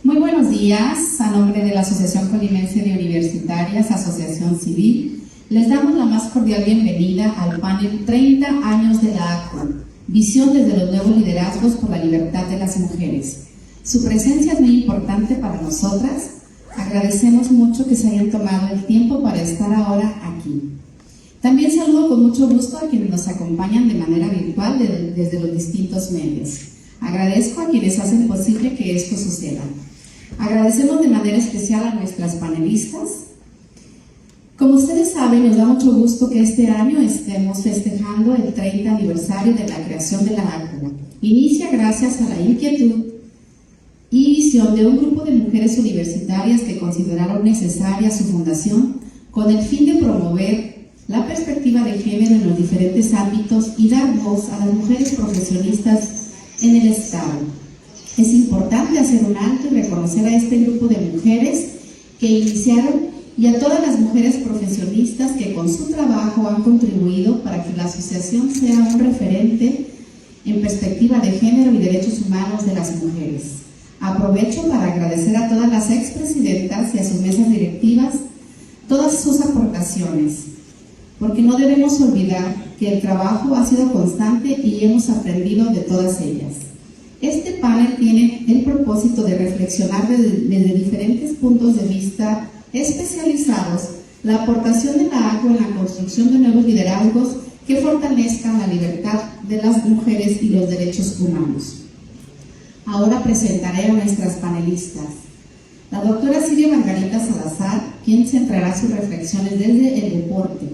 Muy buenos días, a nombre de la Asociación Colimense de Universitarias, Asociación Civil, les damos la más cordial bienvenida al panel 30 años de la ACU, visión desde los nuevos liderazgos por la libertad de las mujeres. Su presencia es muy importante para nosotras, agradecemos mucho que se hayan tomado el tiempo para estar ahora aquí. También saludo con mucho gusto a quienes nos acompañan de manera virtual desde los distintos medios. Agradezco a quienes hacen posible que esto suceda. Agradecemos de manera especial a nuestras panelistas. Como ustedes saben, nos da mucho gusto que este año estemos festejando el 30 aniversario de la creación de la ACU. Inicia gracias a la inquietud y visión de un grupo de mujeres universitarias que consideraron necesaria su fundación con el fin de promover la perspectiva de género en los diferentes ámbitos y dar voz a las mujeres profesionistas en el Estado. Es importante hacer un alto y reconocer a este grupo de mujeres que iniciaron y a todas las mujeres profesionistas que con su trabajo han contribuido para que la asociación sea un referente en perspectiva de género y derechos humanos de las mujeres. Aprovecho para agradecer a todas las expresidentas y a sus mesas directivas todas sus aportaciones, porque no debemos olvidar que el trabajo ha sido constante y hemos aprendido de todas ellas. Este panel tiene el propósito de reflexionar desde diferentes puntos de vista especializados la aportación de la ACU en la construcción de nuevos liderazgos que fortalezcan la libertad de las mujeres y los derechos humanos. Ahora presentaré a nuestras panelistas. La doctora Silvia Margarita Salazar, quien centrará sus reflexiones desde el deporte.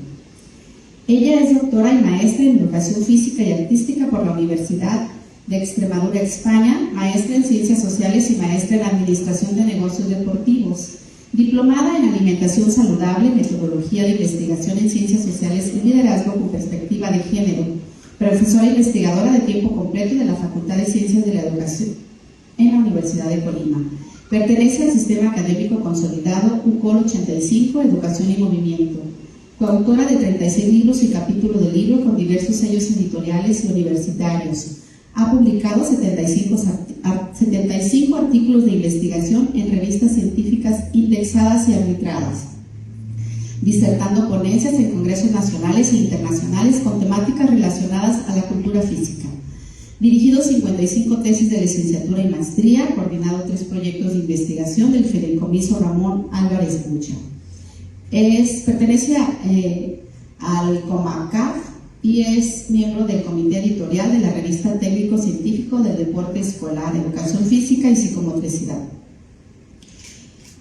Ella es doctora y maestra en Educación Física y Artística por la Universidad de Extremadura, España, maestra en Ciencias Sociales y maestra en Administración de Negocios Deportivos, diplomada en Alimentación Saludable, Metodología de Investigación en Ciencias Sociales y Liderazgo con Perspectiva de Género, profesora investigadora de tiempo completo de la Facultad de Ciencias de la Educación en la Universidad de Colima. Pertenece al Sistema Académico Consolidado UCOL 85, Educación y Movimiento. Coautora de 36 libros y capítulos de libro con diversos sellos editoriales y universitarios. Ha publicado 75 artículos de investigación en revistas científicas indexadas y arbitradas, disertando ponencias en congresos nacionales e internacionales con temáticas relacionadas a la cultura física. Dirigido 55 tesis de licenciatura y maestría, coordinado 3 proyectos de investigación del Fideicomiso Ramón Álvarez Bucha. Pertenece al COMACAF y es miembro del comité editorial de la revista Técnico-Científico del Deporte Escolar, Educación Física y Psicomotricidad.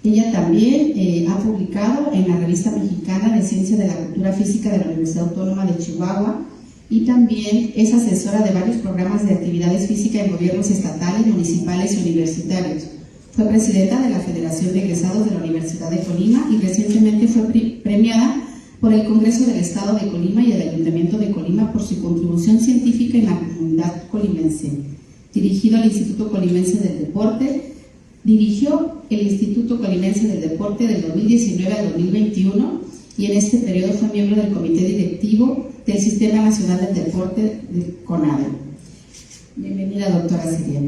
Ella también ha publicado en la Revista Mexicana de Ciencia de la Cultura Física de la Universidad Autónoma de Chihuahua y también es asesora de varios programas de actividades físicas en gobiernos estatales, municipales y universitarios. Fue presidenta de la Federación de Egresados de la Universidad de Colima y recientemente fue premiada por el Congreso del Estado de Colima y el Ayuntamiento de Colima por su contribución científica en la comunidad colimense. Dirigió el Instituto Colimense del Deporte del 2019 al 2021 y en este periodo fue miembro del Comité Directivo del Sistema Nacional del Deporte del CONADE. Bienvenida, doctora Silvia.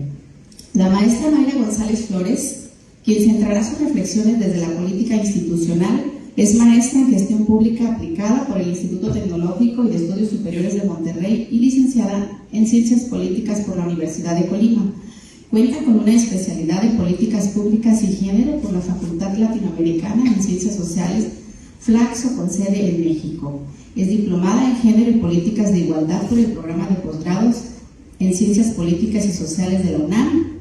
La maestra Mayra González Flores, quien centrará sus reflexiones desde la política institucional, es maestra en Gestión Pública Aplicada por el Instituto Tecnológico y de Estudios Superiores de Monterrey y licenciada en Ciencias Políticas por la Universidad de Colima. Cuenta con una especialidad en Políticas Públicas y Género por la Facultad Latinoamericana en Ciencias Sociales, Flaxo, con sede en México. Es diplomada en Género y Políticas de Igualdad por el Programa de Posgrados en Ciencias Políticas y Sociales de la UNAM.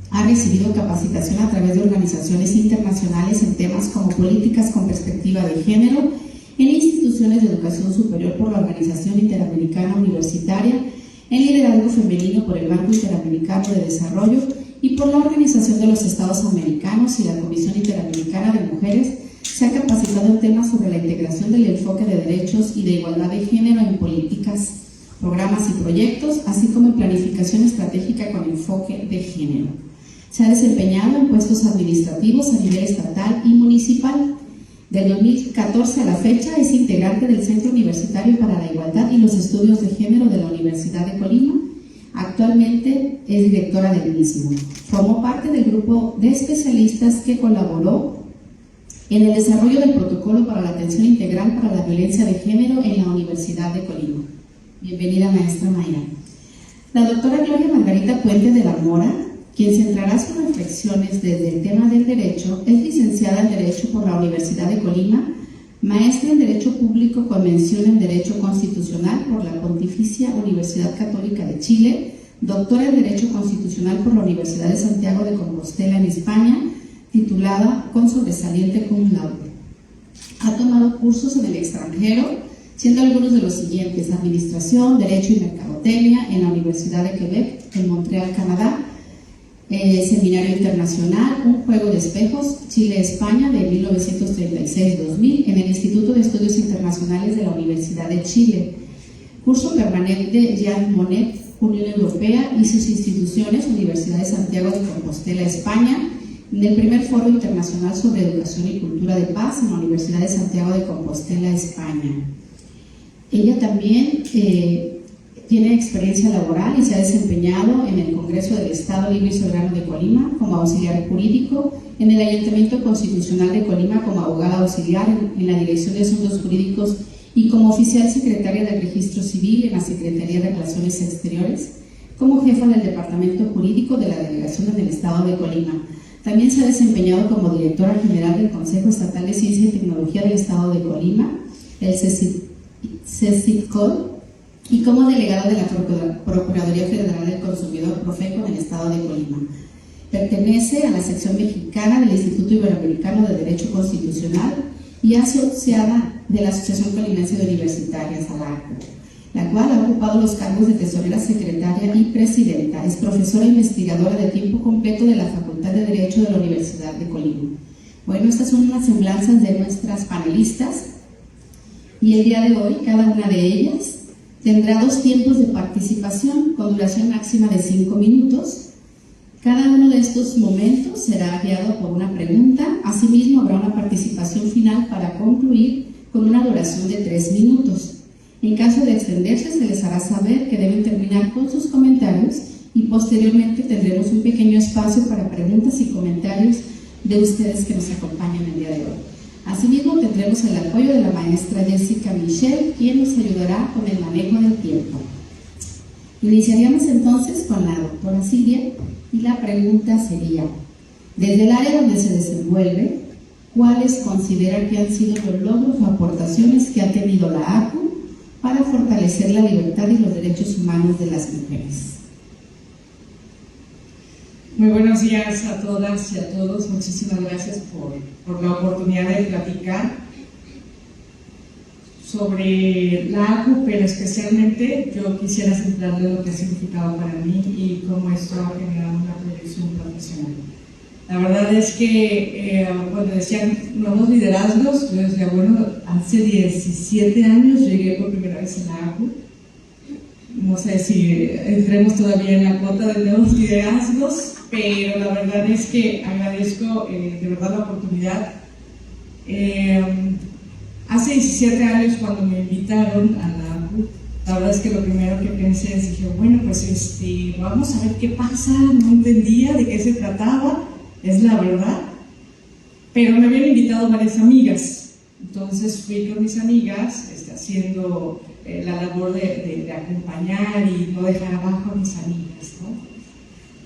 Ha recibido capacitación a través de organizaciones internacionales en temas como políticas con perspectiva de género en instituciones de educación superior por la Organización Interamericana Universitaria, en liderazgo femenino por el Banco Interamericano de Desarrollo y por la Organización de los Estados Americanos y la Comisión Interamericana de Mujeres. Se ha capacitado en temas sobre la integración del enfoque de derechos y de igualdad de género en políticas, programas y proyectos, así como en planificación estratégica con enfoque de género. Se ha desempeñado en puestos administrativos a nivel estatal y municipal. Del 2014 a la fecha es integrante del Centro Universitario para la Igualdad y los Estudios de Género de la Universidad de Colima. Actualmente es directora del mismo. Formó parte del grupo de especialistas que colaboró en el desarrollo del protocolo para la atención integral para la violencia de género en la Universidad de Colima. Bienvenida, maestra Mayra. La doctora Gloria Margarita Puente de la Mora, quien centrará sus reflexiones desde el tema del derecho, es licenciada en Derecho por la Universidad de Colima, maestra en Derecho Público con mención en Derecho Constitucional por la Pontificia Universidad Católica de Chile, doctora en Derecho Constitucional por la Universidad de Santiago de Compostela en España, titulada con sobresaliente cum laude. Ha tomado cursos en el extranjero, siendo algunos de los siguientes: Administración, Derecho y Mercadotecnia en la Universidad de Quebec, en Montreal, Canadá, Seminario Internacional, Un Juego de Espejos, Chile-España, de 1936-2000, en el Instituto de Estudios Internacionales de la Universidad de Chile. Curso permanente Jean Monnet, Unión Europea y sus instituciones, Universidad de Santiago de Compostela, España, en el primer Foro Internacional sobre Educación y Cultura de Paz en la Universidad de Santiago de Compostela, España. Ella también tiene experiencia laboral y se ha desempeñado en el Congreso del Estado Libre y Soberano de Colima como auxiliar jurídico, en el Ayuntamiento Constitucional de Colima como abogada auxiliar en la Dirección de Asuntos Jurídicos y como oficial secretaria del Registro Civil en la Secretaría de Relaciones Exteriores, como jefa del Departamento Jurídico de la Delegación en el Estado de Colima. También se ha desempeñado como directora general del Consejo Estatal de Ciencia y Tecnología del Estado de Colima, el CECITCOL, y como delegada de la Procuraduría Federal del Consumidor, Profeco, en el Estado de Colima. Pertenece a la sección mexicana del Instituto Iberoamericano de Derecho Constitucional y asociada de la Asociación Colimense de Universitarias, ALACO, la cual ha ocupado los cargos de tesorera secretaria y presidenta. Es profesora investigadora de tiempo completo de la Facultad de Derecho de la Universidad de Colima. Bueno, estas son unas semblanzas de nuestras panelistas y el día de hoy cada una de ellas tendrá 2 tiempos de participación con duración máxima de 5 minutos. Cada uno de estos momentos será guiado por una pregunta. Asimismo, habrá una participación final para concluir con una duración de 3 minutos. En caso de extenderse, se les hará saber que deben terminar con sus comentarios y posteriormente tendremos un pequeño espacio para preguntas y comentarios de ustedes que nos acompañan el día de hoy. Asimismo, tendremos el apoyo de la maestra Jessica Michel, quien nos ayudará con el manejo del tiempo. Iniciaríamos entonces con la doctora Silvia y la pregunta sería: desde el área donde se desenvuelve, ¿cuáles considera que han sido los logros o aportaciones que ha tenido la ACU para fortalecer la libertad y los derechos humanos de las mujeres? Muy buenos días a todas y a todos. Muchísimas gracias por la oportunidad de platicar sobre la ACU, pero especialmente yo quisiera centrarle lo que ha significado para mí y cómo esto ha generado una proyección profesional. La verdad es que cuando decían nuevos liderazgos, yo decía, bueno, hace 17 años llegué por primera vez a la ACU. No sé si entremos todavía en la cuota de nuevos liderazgos, pero la verdad es que agradezco de verdad la oportunidad. Hace 17 años, cuando me invitaron a la ACU, la verdad es que lo primero que pensé es, dije, bueno, pues vamos a ver qué pasa. No entendía de qué se trataba, es la verdad, pero me habían invitado varias amigas. Entonces fui con mis amigas haciendo la labor de acompañar y no dejar abajo a mis amigas, ¿no?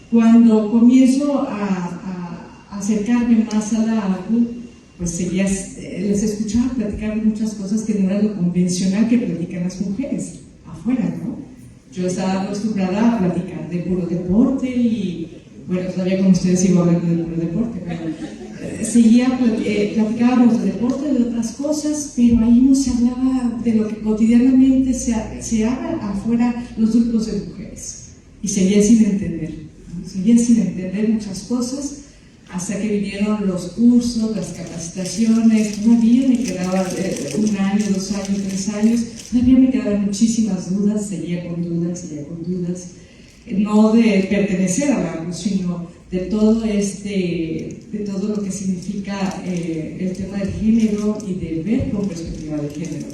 Cuando comienzo a acercarme más a la ACU, pues les escuchaba platicar de muchas cosas que no era lo convencional que platican las mujeres afuera, ¿no? Yo estaba acostumbrada a platicar de puro deporte y, bueno, todavía con ustedes sigo hablando de puro deporte, pero platicábamos de deporte, de otras cosas, pero ahí no se hablaba de lo que cotidianamente se habla afuera los grupos de mujeres. Y seguía sin entender muchas cosas, hasta que vinieron los cursos, las capacitaciones. Todavía me quedaba 1 año, 2 años, 3 años, todavía me quedaban muchísimas dudas, seguía con dudas, no de pertenecer a la ACU, sino de todo lo que significa el tema del género y de ver con perspectiva de género.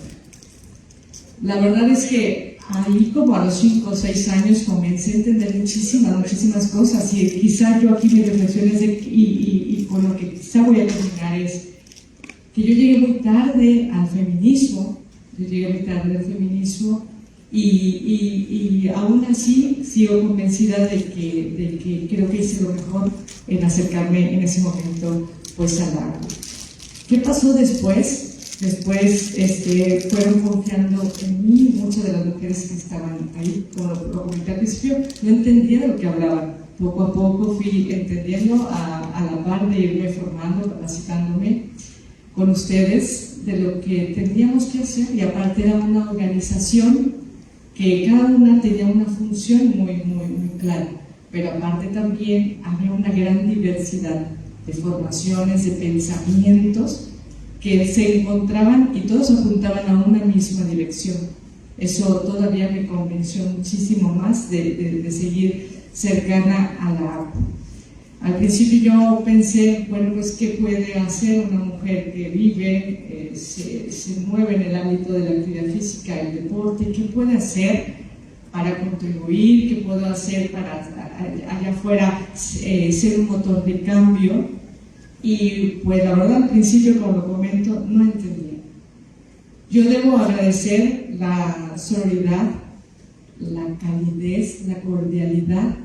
La verdad es que ahí como a los 5 o 6 años comencé a entender muchísimas cosas, y quizá yo aquí mis reflexiones y con lo que quizá voy a terminar es que yo llegué muy tarde al feminismo, y aún así sigo convencida de que creo que hice lo mejor en acercarme en ese momento pues al agua. ¿Qué pasó después? Después fueron confiando en mí muchas de las mujeres que estaban ahí, como lo comenté al principio, no entendía de lo que hablaban. Poco a poco fui entendiendo a la par de irme formando, capacitándome con ustedes de lo que teníamos que hacer, y aparte era una organización que cada una tenía una función muy clara, pero aparte también había una gran diversidad de formaciones, de pensamientos que se encontraban y todos apuntaban a una misma dirección. Eso todavía me convenció muchísimo más de seguir cercana a la agua. Al principio yo pensé, bueno, pues ¿qué puede hacer una mujer que vive, se mueve en el ámbito de la actividad física, el deporte? ¿Qué puede hacer para contribuir? ¿Qué puedo hacer para allá afuera ser un motor de cambio? Y pues la verdad al principio, como lo comento, no entendía. Yo debo agradecer la sororidad, la calidez, la cordialidad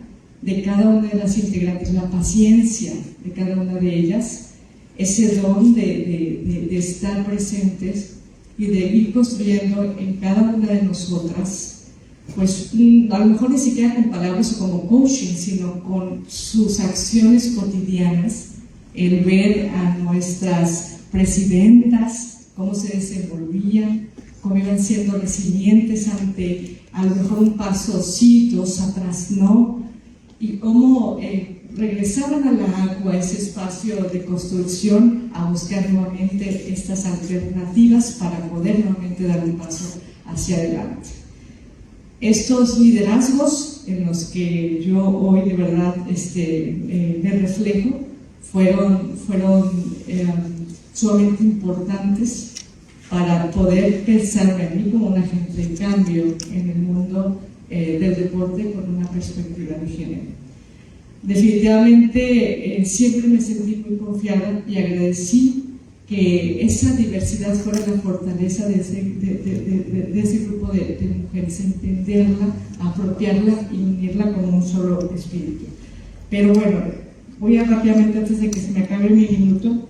de cada una de las integrantes, la paciencia de cada una de ellas, ese don de estar presentes y de ir construyendo en cada una de nosotras, pues a lo mejor ni siquiera con palabras o como coaching, sino con sus acciones cotidianas, el ver a nuestras presidentas, cómo se desenvolvían, cómo iban siendo resilientes ante a lo mejor un paso sí, dos atrás no, y cómo regresaban a la agua, ese espacio de construcción, a buscar nuevamente estas alternativas para poder nuevamente dar un paso hacia adelante. Estos liderazgos en los que yo hoy de verdad me reflejo fueron sumamente importantes para poder pensarme a mí como un agente de cambio en el mundo del deporte con una perspectiva de género. Definitivamente siempre me sentí muy confiada y agradecí que esa diversidad fuera la fortaleza de ese grupo de mujeres, entenderla, apropiarla y unirla como un solo espíritu. Pero bueno, voy a rápidamente, antes de que se me acabe mi minuto.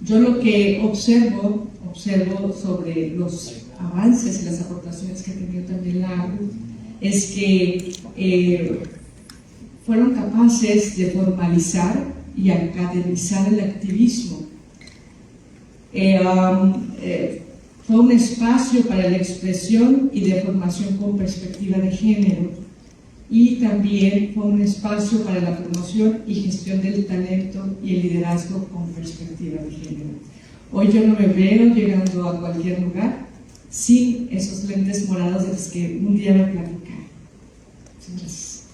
Yo lo que observo sobre los avances y las aportaciones que ha tenido también la AGU es que fueron capaces de formalizar y academizar el activismo. Fue un espacio para la expresión y de formación con perspectiva de género, y también fue un espacio para la promoción y gestión del talento y el liderazgo con perspectiva de género. Hoy yo no me veo llegando a cualquier lugar sin esos lentes morados de los que un día me platicaron. Gracias.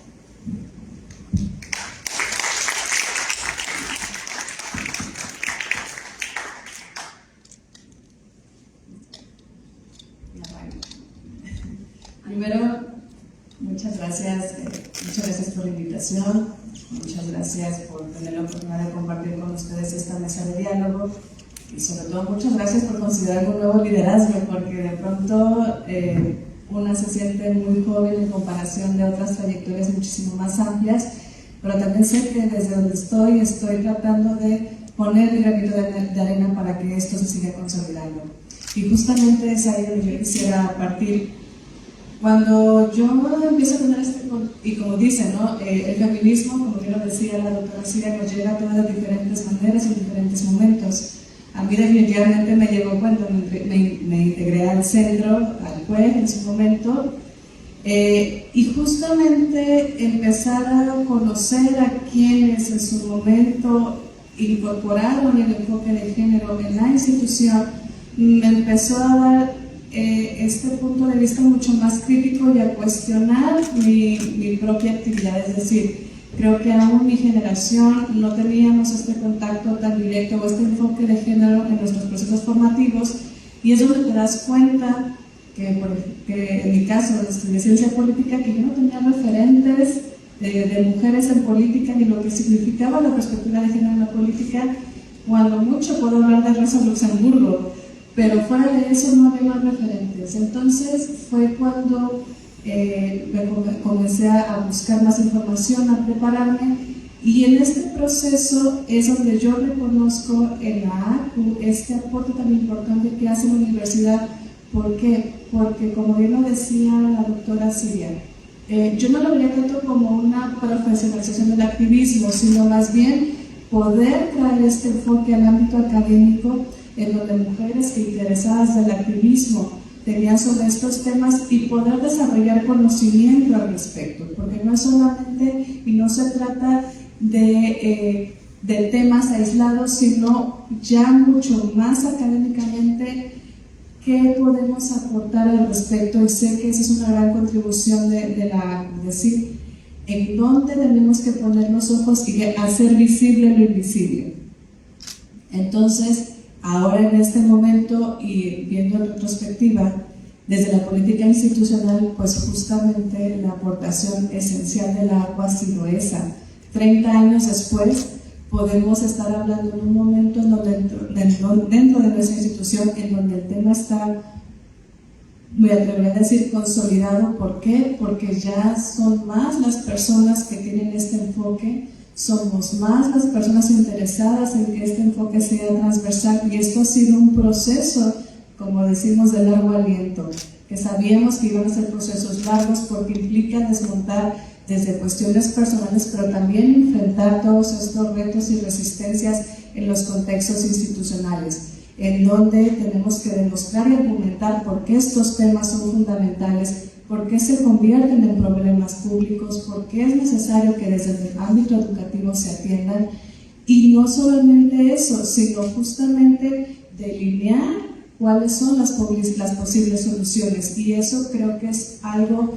Primero, muchas gracias por la invitación, muchas gracias por tener la oportunidad de compartir con ustedes esta mesa de diálogo, y sobre todo muchas gracias por considerar un nuevo liderazgo, porque de pronto una se siente muy joven en comparación de otras trayectorias muchísimo más amplias, pero también sé que desde donde estoy tratando de poner mi granito de arena para que esto se siga consolidando. Y justamente es ahí donde yo quisiera partir. Cuando yo empiezo a tener y como dicen, ¿no? El feminismo, como bien lo decía la doctora Siria, nos llega a todas las diferentes maneras y en diferentes momentos. A mí definitivamente me llegó cuando me integré al centro, al CUE en su momento, y justamente empezar a conocer a quienes en su momento incorporaron el enfoque de género en la institución, me empezó a dar este punto de vista mucho más crítico y a cuestionar mi propia actividad. Es decir, creo que aún mi generación no teníamos este contacto tan directo o este enfoque de género en nuestros procesos formativos, y es donde te das cuenta que en mi caso estudié ciencia política, que yo no tenía referentes de mujeres en política ni lo que significaba la perspectiva de género en la política. Cuando mucho puedo hablar de Rosa Luxemburgo, pero fuera de eso no había más referentes. Entonces fue cuando comencé a buscar más información, a prepararme, y en este proceso es donde yo reconozco en la ACU este aporte tan importante que hace la universidad. ¿Por qué? Porque, como bien lo decía la doctora Silvia, yo no lo vería tanto como una profesionalización del activismo, sino más bien poder traer este enfoque al ámbito académico, en donde mujeres interesadas del activismo tenían sobre estos temas y poder desarrollar conocimiento al respecto, porque no es solamente y no se trata de temas aislados, sino ya mucho más académicamente qué podemos aportar al respecto. Y sé que esa es una gran contribución de decir en dónde tenemos que poner los ojos y hacer visible lo invisible. Entonces, ahora en este momento y viendo en retrospectiva, desde la política institucional, pues justamente la aportación esencial de la ACU ha sido esa. 30 años después, podemos estar hablando en un momento en donde, dentro de nuestra institución, en donde el tema está, me atrevería a decir, consolidado. ¿Por qué? Porque ya son más las personas que tienen este enfoque, somos más las personas interesadas en que este enfoque sea transversal, y esto ha sido un proceso, como decimos, de largo aliento, que sabíamos que iban a ser procesos largos porque implica desmontar desde cuestiones personales, pero también enfrentar todos estos retos y resistencias en los contextos institucionales, en donde tenemos que demostrar y argumentar por qué estos temas son fundamentales, por qué se convierten en problemas públicos, por qué es necesario que desde el ámbito educativo se atiendan, y no solamente eso, sino justamente delinear cuáles son las posibles soluciones. Y eso creo que es algo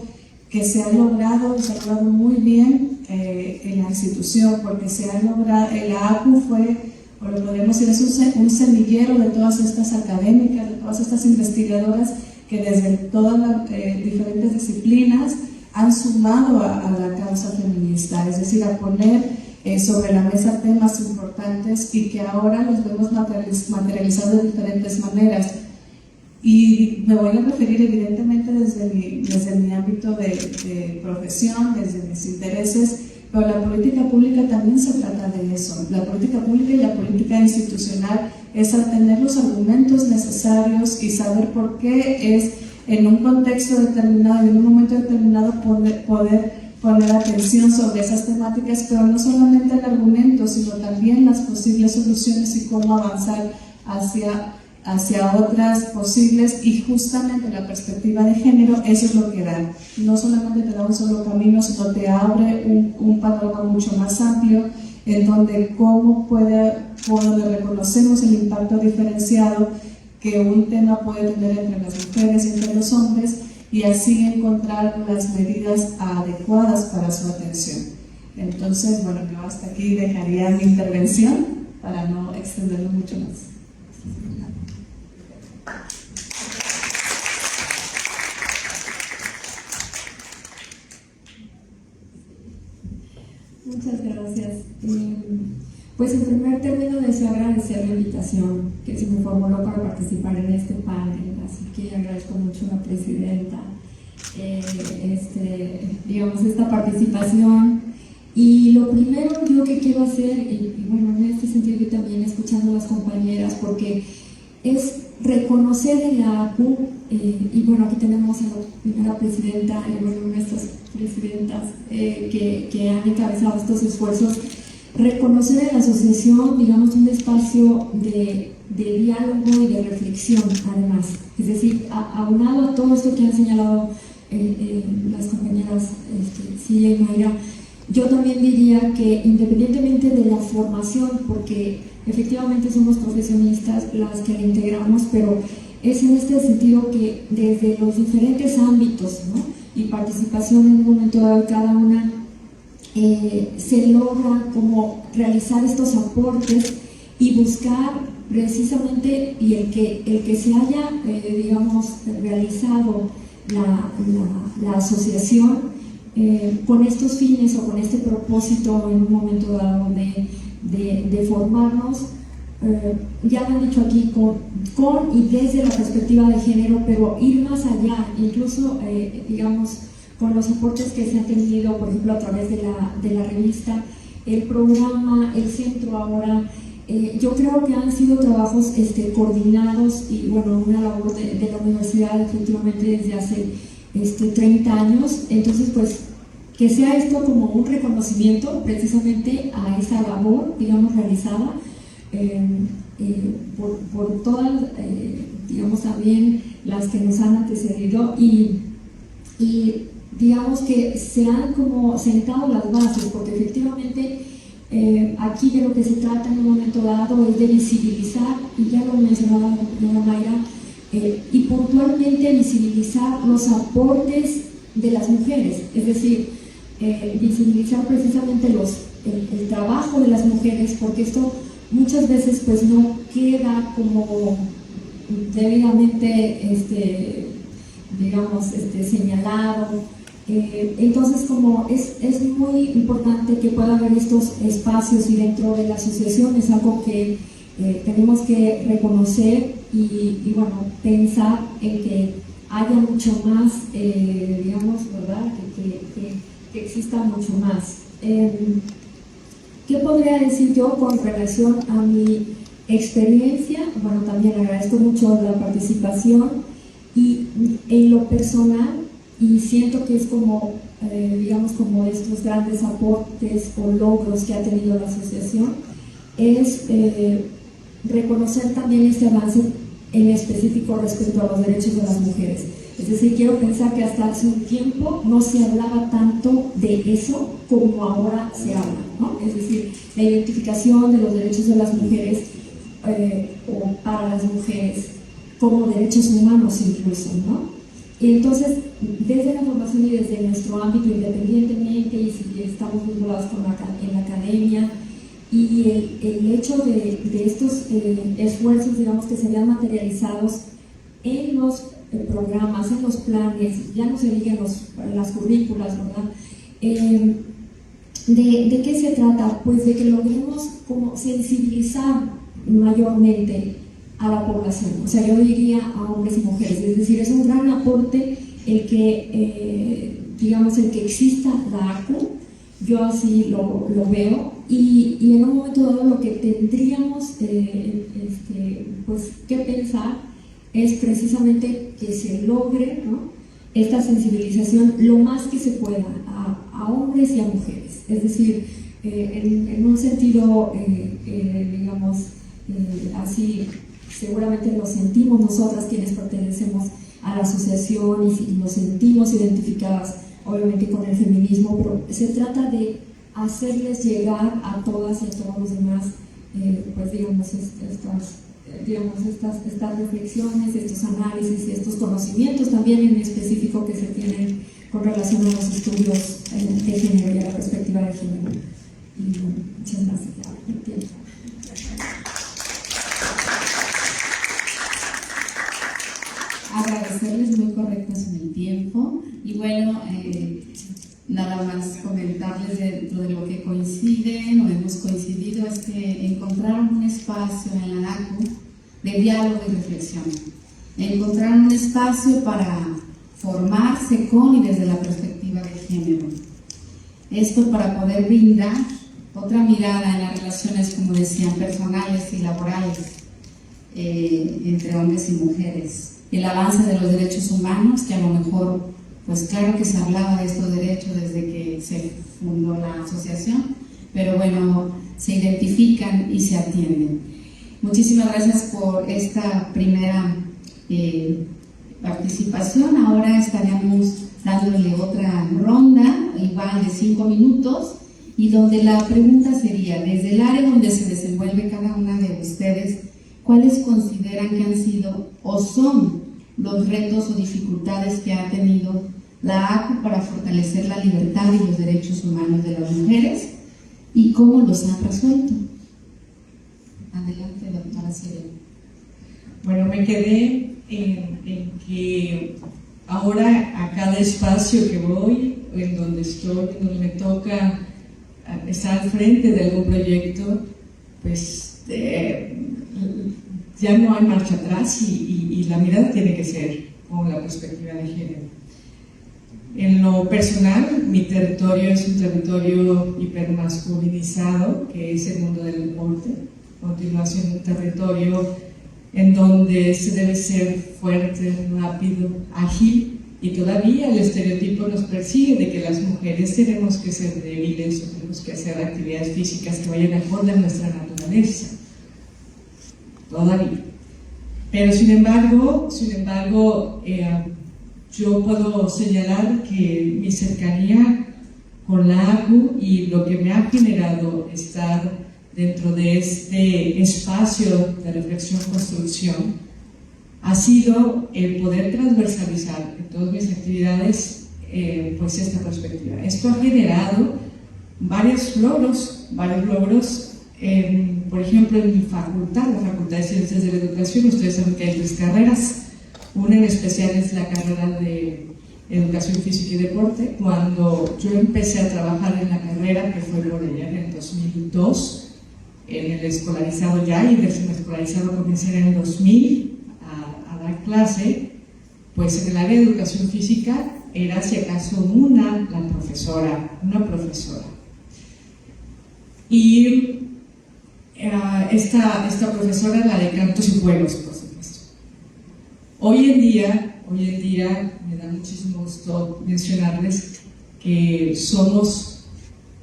que se ha logrado muy bien en la institución, porque se ha logrado, la ACU fue, o lo podemos decir, es un semillero de todas estas académicas, de todas estas investigadoras que desde todas las diferentes disciplinas han sumado a la causa feminista, es decir, a poner sobre la mesa temas importantes y que ahora los vemos materializados de diferentes maneras. Y me voy a referir evidentemente desde mi ámbito de profesión, desde mis intereses, pero la política pública también se trata de eso. La política pública y la política institucional es al tener los argumentos necesarios y saber por qué es en un contexto determinado y en un momento determinado poder poner atención sobre esas temáticas, pero no solamente el argumento, sino también las posibles soluciones y cómo avanzar hacia otras posibles, y justamente la perspectiva de género, eso es lo que da. No solamente te da un solo camino, sino te abre un panorama mucho más amplio, en donde donde reconocemos el impacto diferenciado que un tema puede tener entre las mujeres y entre los hombres, y así encontrar las medidas adecuadas para su atención. Entonces, bueno, yo hasta aquí dejaría mi intervención para no extenderlo mucho más. Muchas gracias. Pues en primer término deseo agradecer la invitación que se me formuló para participar en este panel, así que agradezco mucho a la presidenta esta participación. Y lo primero yo que quiero hacer, y bueno, en este sentido yo también escuchando a las compañeras, porque es reconocer en la ACU, y bueno, aquí tenemos a la primera presidenta y bueno, nuestras presidentas que han encabezado estos esfuerzos, reconocer en la asociación, digamos, un espacio de diálogo y de reflexión, además. Es decir, aunado a todo esto que han señalado las compañeras Silvia y Mayra, yo también diría que independientemente de la formación, porque efectivamente somos profesionistas las que la integramos, pero es en este sentido que desde los diferentes ámbitos, ¿no?, y participación en un momento dado de cada una, se logra como realizar estos aportes y buscar precisamente, y el que se haya, digamos, realizado la asociación con estos fines o con este propósito en un momento dado de formarnos, ya lo han dicho aquí, con y desde la perspectiva de género, pero ir más allá, incluso, digamos, con los aportes que se han tenido, por ejemplo, a través de la revista, el programa, el centro ahora. Yo creo que han sido trabajos coordinados y bueno, una labor de la universidad efectivamente desde hace 30 años. Entonces, pues, que sea esto como un reconocimiento precisamente a esa labor, digamos, realizada por todas, digamos, también las que nos han antecedido y digamos que se han como sentado las bases, porque efectivamente aquí de lo que se trata en un momento dado es de visibilizar, y ya lo mencionaba la compañera Mayra, y puntualmente visibilizar los aportes de las mujeres, es decir, visibilizar precisamente el trabajo de las mujeres, porque esto muchas veces pues no queda como debidamente digamos señalado. Entonces, como es muy importante que pueda haber estos espacios y dentro de la asociación es algo que tenemos que reconocer y bueno, pensar en que haya mucho más, digamos, ¿verdad? Que exista mucho más. ¿Qué podría decir yo con relación a mi experiencia? Bueno, también agradezco mucho la participación y en lo personal, y siento que es como, digamos, como estos grandes aportes o logros que ha tenido la asociación, es reconocer también este avance en específico respecto a los derechos de las mujeres. Es decir, quiero pensar que hasta hace un tiempo no se hablaba tanto de eso como ahora se habla, ¿no? Es decir, la identificación de los derechos de las mujeres o para las mujeres como derechos humanos incluso, ¿no? Y entonces, desde la formación y desde nuestro ámbito independientemente, y si estamos vinculados en la academia, y el hecho de estos esfuerzos, digamos, que se vean materializados en los programas, en los planes, ya no se digan las currículas, ¿verdad? ¿De qué se trata? Pues de que logremos como sensibilizar mayormente a la población, o sea, yo diría a hombres y mujeres, es decir, es un gran aporte el que, digamos, el que exista la ACU, yo así lo veo, y en un momento dado lo que tendríamos pues, que pensar es precisamente que se logre, ¿no?, esta sensibilización lo más que se pueda a hombres y a mujeres, es decir, en un sentido, digamos, así, seguramente lo sentimos nosotras quienes pertenecemos a la asociación y nos sentimos identificadas obviamente con el feminismo, pero se trata de hacerles llegar a todas y a todos los demás, pues digamos, estas reflexiones, estos análisis y estos conocimientos también en específico que se tienen con relación a los estudios de género y a la perspectiva de género. Y bueno, muchas gracias. Agradecerles, muy correctas en el tiempo, y bueno, nada más comentarles dentro de lo que coinciden o hemos coincidido es que encontraron un espacio en la ACU de diálogo y reflexión, encontraron un espacio para formarse con y desde la perspectiva de género, esto para poder brindar otra mirada en las relaciones, como decían, personales y laborales entre hombres y mujeres. El avance de los derechos humanos, que a lo mejor, pues claro que se hablaba de estos derechos desde que se fundó la asociación, pero bueno, se identifican y se atienden. Muchísimas gracias por esta primera participación. Ahora estaríamos dándole otra ronda, igual de 5 minutos, y donde la pregunta sería, desde el área donde se desenvuelve cada una de ustedes, ¿cuáles consideran que han sido o son los retos o dificultades que ha tenido la ACU para fortalecer la libertad y los derechos humanos de las mujeres y cómo los han resuelto? Adelante, doctora Sirena. Bueno, me quedé en que ahora a cada espacio que voy, en donde estoy, en donde me toca estar al frente de algún proyecto, pues ya no hay marcha atrás y la mirada tiene que ser con la perspectiva de género. En lo personal, mi territorio es un territorio hipermasculinizado, que es el mundo del deporte. Continúa siendo un territorio en donde se debe ser fuerte, rápido, ágil, y todavía el estereotipo nos persigue de que las mujeres tenemos que ser débiles o tenemos que hacer actividades físicas que vayan acorde a nuestra naturaleza. Todavía. Pero sin embargo, yo puedo señalar que mi cercanía con la ACU y lo que me ha generado estar dentro de este espacio de reflexión-construcción ha sido el poder transversalizar en todas mis actividades pues esta perspectiva. Esto ha generado varios logros, por ejemplo en mi facultad, la Facultad de Ciencias de la Educación. Ustedes saben que hay 3 carreras. Una en especial es la carrera de Educación Física y Deporte. Cuando yo empecé a trabajar en la carrera, que fue por allá en el 2002, en el escolarizado ya, y del escolarizado comencé en el 2000 a dar clase, pues en el área de Educación Física era si acaso una profesora. Y esta profesora, la de cantos y juegos, por supuesto. Hoy en día me da muchísimo gusto mencionarles que somos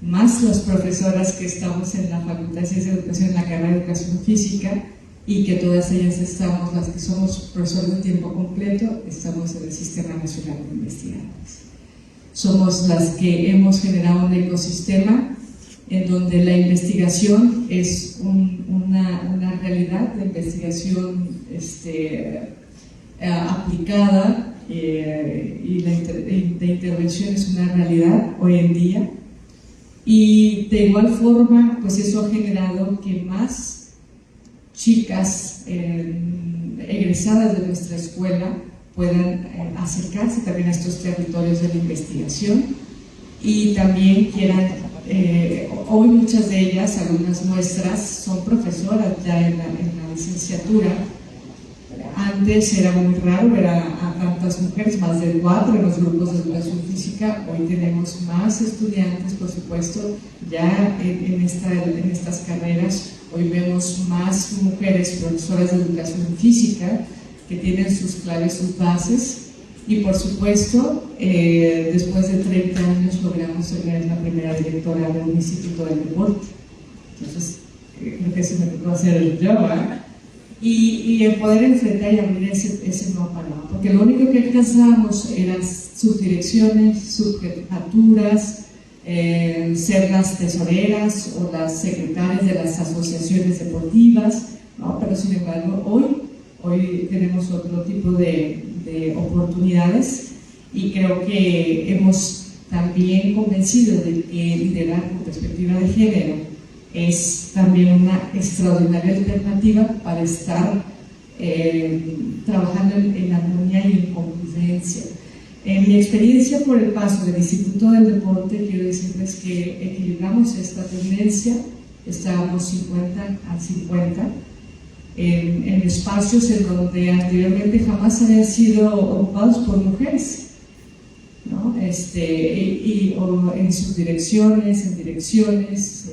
más las profesoras que estamos en la Facultad de Ciencias de Educación, en la carrera de Educación Física, y que todas ellas estamos, las que somos profesores de tiempo completo, estamos en el Sistema Nacional de Investigadores. Somos las que hemos generado un ecosistema en donde la investigación es una realidad, la investigación aplicada y de intervención es una realidad hoy en día. Y de igual forma, pues eso ha generado que más chicas egresadas de nuestra escuela puedan acercarse también a estos territorios de la investigación y también quieran, hoy muchas de ellas, algunas nuestras, son profesoras ya en la licenciatura. Antes era muy raro ver a tantas mujeres, más de 4 en los grupos de educación física. Hoy tenemos más estudiantes, por supuesto, ya en estas carreras. Hoy vemos más mujeres profesoras de educación física que tienen sus claves, sus bases. Y por supuesto, después de 30 años logramos ser la primera directora de un instituto del deporte. Entonces, creo que eso me tocó hacer yo, ¿verdad? Y el poder enfrentar y abrir ese nuevo panorama, porque lo único que alcanzábamos eran subdirecciones, subjefaturas, ser las tesoreras o las secretarias de las asociaciones deportivas, ¿no? Pero sin embargo hoy tenemos otro tipo de oportunidades y creo que hemos también convencido de que liderar con perspectiva de género es también una extraordinaria alternativa para estar trabajando en armonía y en congruencia. En mi experiencia por el paso del Instituto del Deporte, quiero decirles que equilibramos esta tendencia, estábamos 50 a 50, en espacios en donde anteriormente jamás habían sido ocupados por mujeres, ¿no? O en subdirecciones, en direcciones,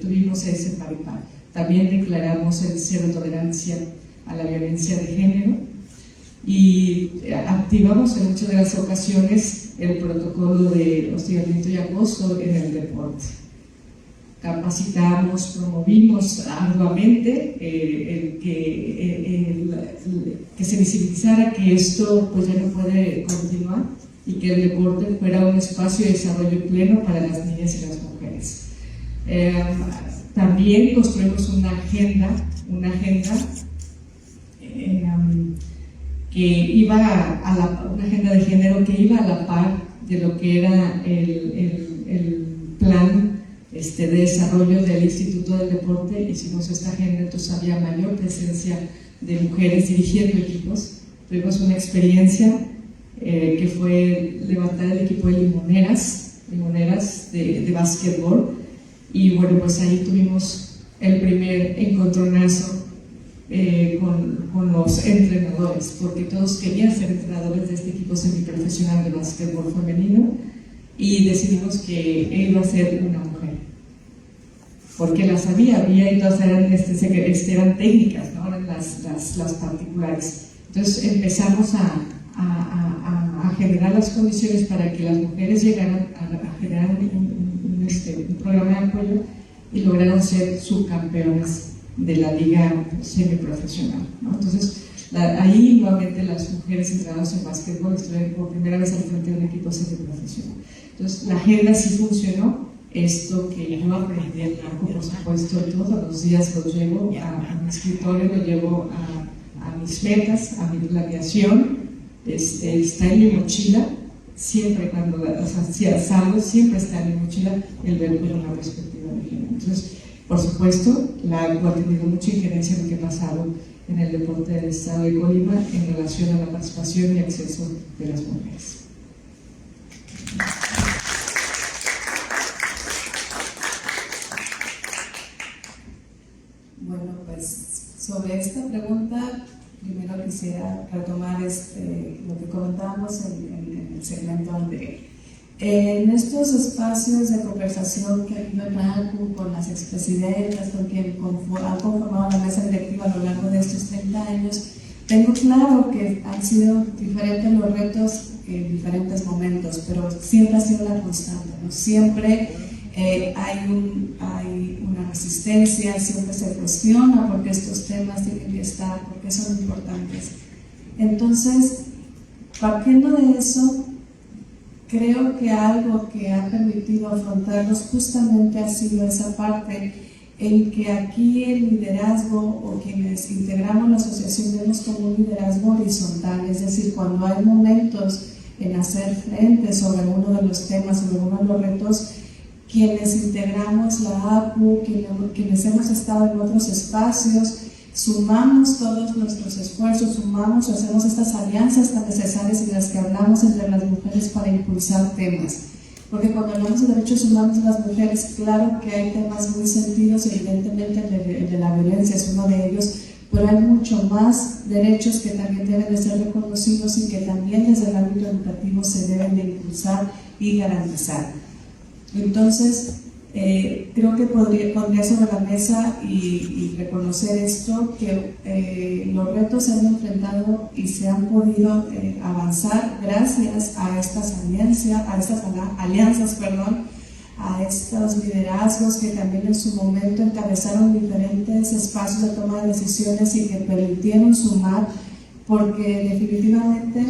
tuvimos ese par y par. También declaramos el cero tolerancia a la violencia de género y activamos en muchas de las ocasiones el protocolo de hostigamiento y acoso en el deporte. Capacitamos, promovimos arduamente que se visibilizara que esto pues ya no puede continuar y que el deporte fuera un espacio de desarrollo pleno para las niñas y las mujeres. También construimos una agenda que iba una agenda de género que iba a la par de lo que era el plan de desarrollo del Instituto del Deporte, hicimos esta agenda, entonces había mayor presencia de mujeres dirigiendo equipos. Tuvimos una experiencia que fue levantar el equipo de limoneras de básquetbol, y bueno, pues ahí tuvimos el primer encontronazo con los entrenadores, porque todos querían ser entrenadores de este equipo semiprofesional de básquetbol femenino, y decidimos que iba a ser una mujer, porque las había y todas eran, eran técnicas, ¿no? Eran las particulares. Entonces empezamos a generar las condiciones para que las mujeres llegaran a generar un programa de apoyo y lograron ser subcampeones de la liga semiprofesional, ¿no? Entonces ahí nuevamente las mujeres entrenadas en básquetbol estuvieron por primera vez al frente de un equipo semiprofesional. Entonces la agenda sí funcionó. Esto que yo aprendí en arco, por supuesto, todos los días lo llevo a mi escritorio, lo llevo a mis metas, a mi planeación, está en mi mochila, siempre cuando salgo, siempre está en mi mochila el ver con una perspectiva de género. Entonces, por supuesto, la ACU ha tenido mucha injerencia en lo que ha pasado en el deporte del Estado de Colima en relación a la participación y acceso de las mujeres. Bueno, pues sobre esta pregunta, primero quisiera retomar lo que comentábamos en el segmento anterior. En estos espacios de conversación que ha habido en la ACU con las expresidentas, con quien han conformado la mesa directiva a lo largo de estos 30 años, tengo claro que han sido diferentes los retos en diferentes momentos, pero siempre ha sido la constante, ¿no? Siempre hay una resistencia, siempre se cuestiona por qué estos temas tienen que estar, por qué son importantes. Entonces, partiendo de eso, creo que algo que ha permitido afrontarlos justamente ha sido esa parte en que aquí el liderazgo, o quienes integramos la asociación, vemos como un liderazgo horizontal, es decir, cuando hay momentos en hacer frente sobre uno de los temas, sobre uno de los retos, quienes integramos la ACU, quienes hemos estado en otros espacios, sumamos todos nuestros esfuerzos, sumamos o hacemos estas alianzas tan necesarias en las que hablamos entre las mujeres para impulsar temas. Porque cuando hablamos de derechos humanos de las mujeres, claro que hay temas muy sentidos, y evidentemente el de la violencia es uno de ellos, pero hay mucho más derechos que también deben de ser reconocidos y que también desde el ámbito educativo se deben de impulsar y garantizar. Entonces, creo que pondría sobre la mesa y reconocer esto, que los retos se han enfrentado y se han podido avanzar gracias a estas alianzas, a estos liderazgos que también en su momento encabezaron diferentes espacios de toma de decisiones y que permitieron sumar, porque definitivamente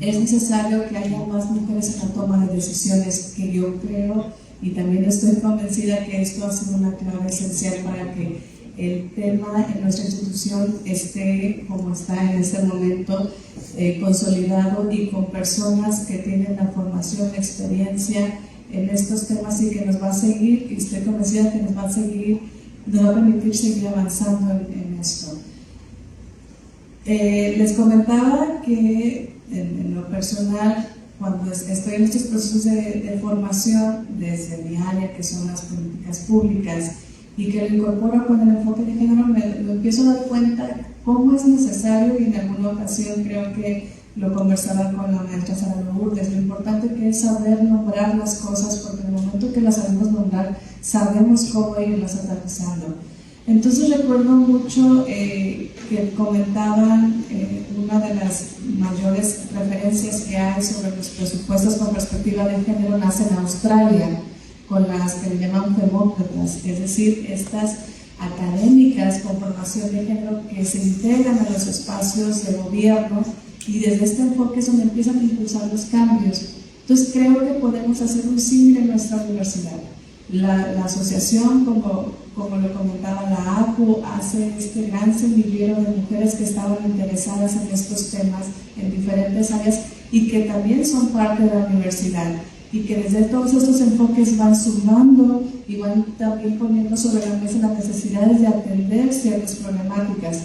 es necesario que haya más mujeres en la toma de decisiones, que yo creo y también estoy convencida que esto ha sido una clave esencial para que el tema en nuestra institución esté como está en este momento, consolidado y con personas que tienen la formación, la experiencia en estos temas, y que nos va a seguir, y estoy convencida que nos va a permitir seguir avanzando en esto. Les comentaba que en lo personal, cuando estoy en estos procesos de formación desde mi área, que son las políticas públicas, y que lo incorporo con el enfoque de género, me empiezo a dar cuenta cómo es necesario, y en alguna ocasión creo que lo conversaba con la maestra Sara Lourdes, lo importante que es saber nombrar las cosas, porque en el momento que las sabemos nombrar, sabemos cómo irlas aterrizando. Entonces recuerdo mucho que comentaban una de las mayores referencias que hay sobre los presupuestos con perspectiva de género nace en Australia, con las que le llaman demócratas, es decir, estas académicas con formación de género que se integran a los espacios de gobierno, y desde este enfoque es donde empiezan a impulsar los cambios. Entonces creo que podemos hacer un símil en nuestra universidad. La asociación, como lo comentaba la ACU, hace este gran semillero de mujeres que estaban interesadas en estos temas en diferentes áreas y que también son parte de la universidad. y que desde todos estos enfoques van sumando y van también poniendo sobre la mesa las necesidades de atender ciertas problemáticas.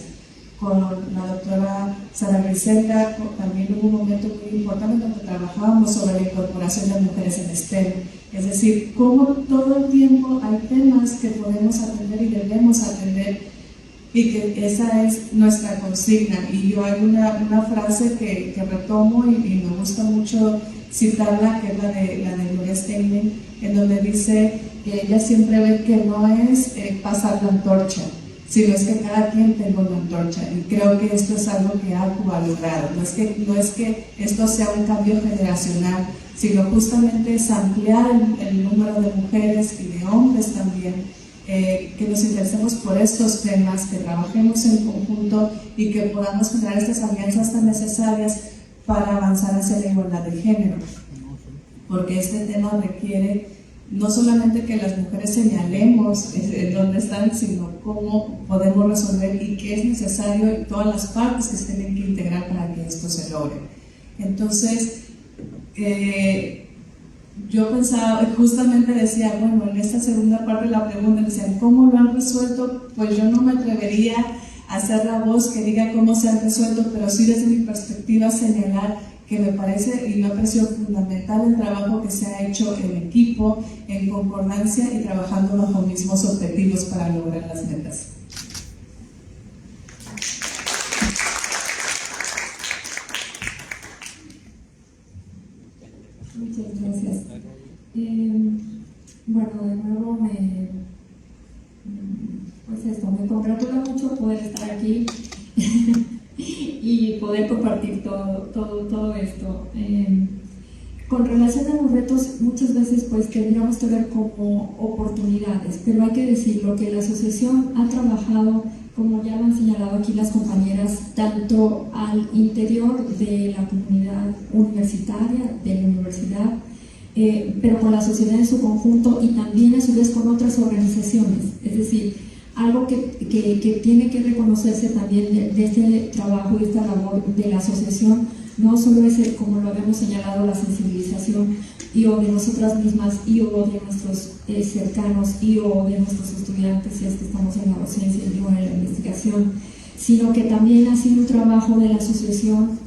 Con la doctora Sara Griselda también hubo un momento muy importante donde trabajábamos sobre la incorporación de mujeres en STEM, es decir, cómo todo el tiempo hay temas que podemos atender y debemos atender, y que esa es nuestra consigna. Y yo hay una frase que retomo y me gusta mucho citarla, que es la de Gloria Steinem, en donde dice que ella siempre ve que no es pasar la antorcha, sino es que cada quien tenga una antorcha, y creo que esto es algo que ACU ha logrado. No es que esto sea un cambio generacional, sino justamente es ampliar el número de mujeres y de hombres también, que nos interesemos por estos temas, que trabajemos en conjunto y que podamos generar estas alianzas tan necesarias para avanzar hacia la igualdad de género, porque este tema requiere no solamente que las mujeres señalemos dónde están, sino cómo podemos resolver y qué es necesario y todas las partes que se tienen que integrar para que esto se logre. Entonces, yo pensaba, justamente decía, bueno, en esta segunda parte de la pregunta, decían, ¿cómo lo han resuelto? Pues yo no me atrevería a hacer la voz que diga cómo se han resuelto, pero sí desde mi perspectiva señalar que me parece y me ha parecido fundamental el trabajo que se ha hecho en equipo, en concordancia y trabajando bajo mismos objetivos para lograr las metas. Muchas gracias. Bueno, de nuevo me congratula mucho poder estar aquí y poder compartir todo esto. Con relación a los retos, muchas veces pues tendríamos que ver como oportunidades, pero hay que decirlo que la asociación ha trabajado, como ya lo han señalado aquí las compañeras, tanto al interior de la comunidad universitaria, de la universidad, pero con la sociedad en su conjunto y también a su vez con otras organizaciones. Es decir, algo que tiene que reconocerse también de este trabajo y esta labor de la asociación, no solo es, como lo habíamos señalado, la sensibilización y o de nosotras mismas y o de nuestros cercanos y o de nuestros estudiantes, si es que estamos en la docencia y o en la investigación, sino que también ha sido un trabajo de la asociación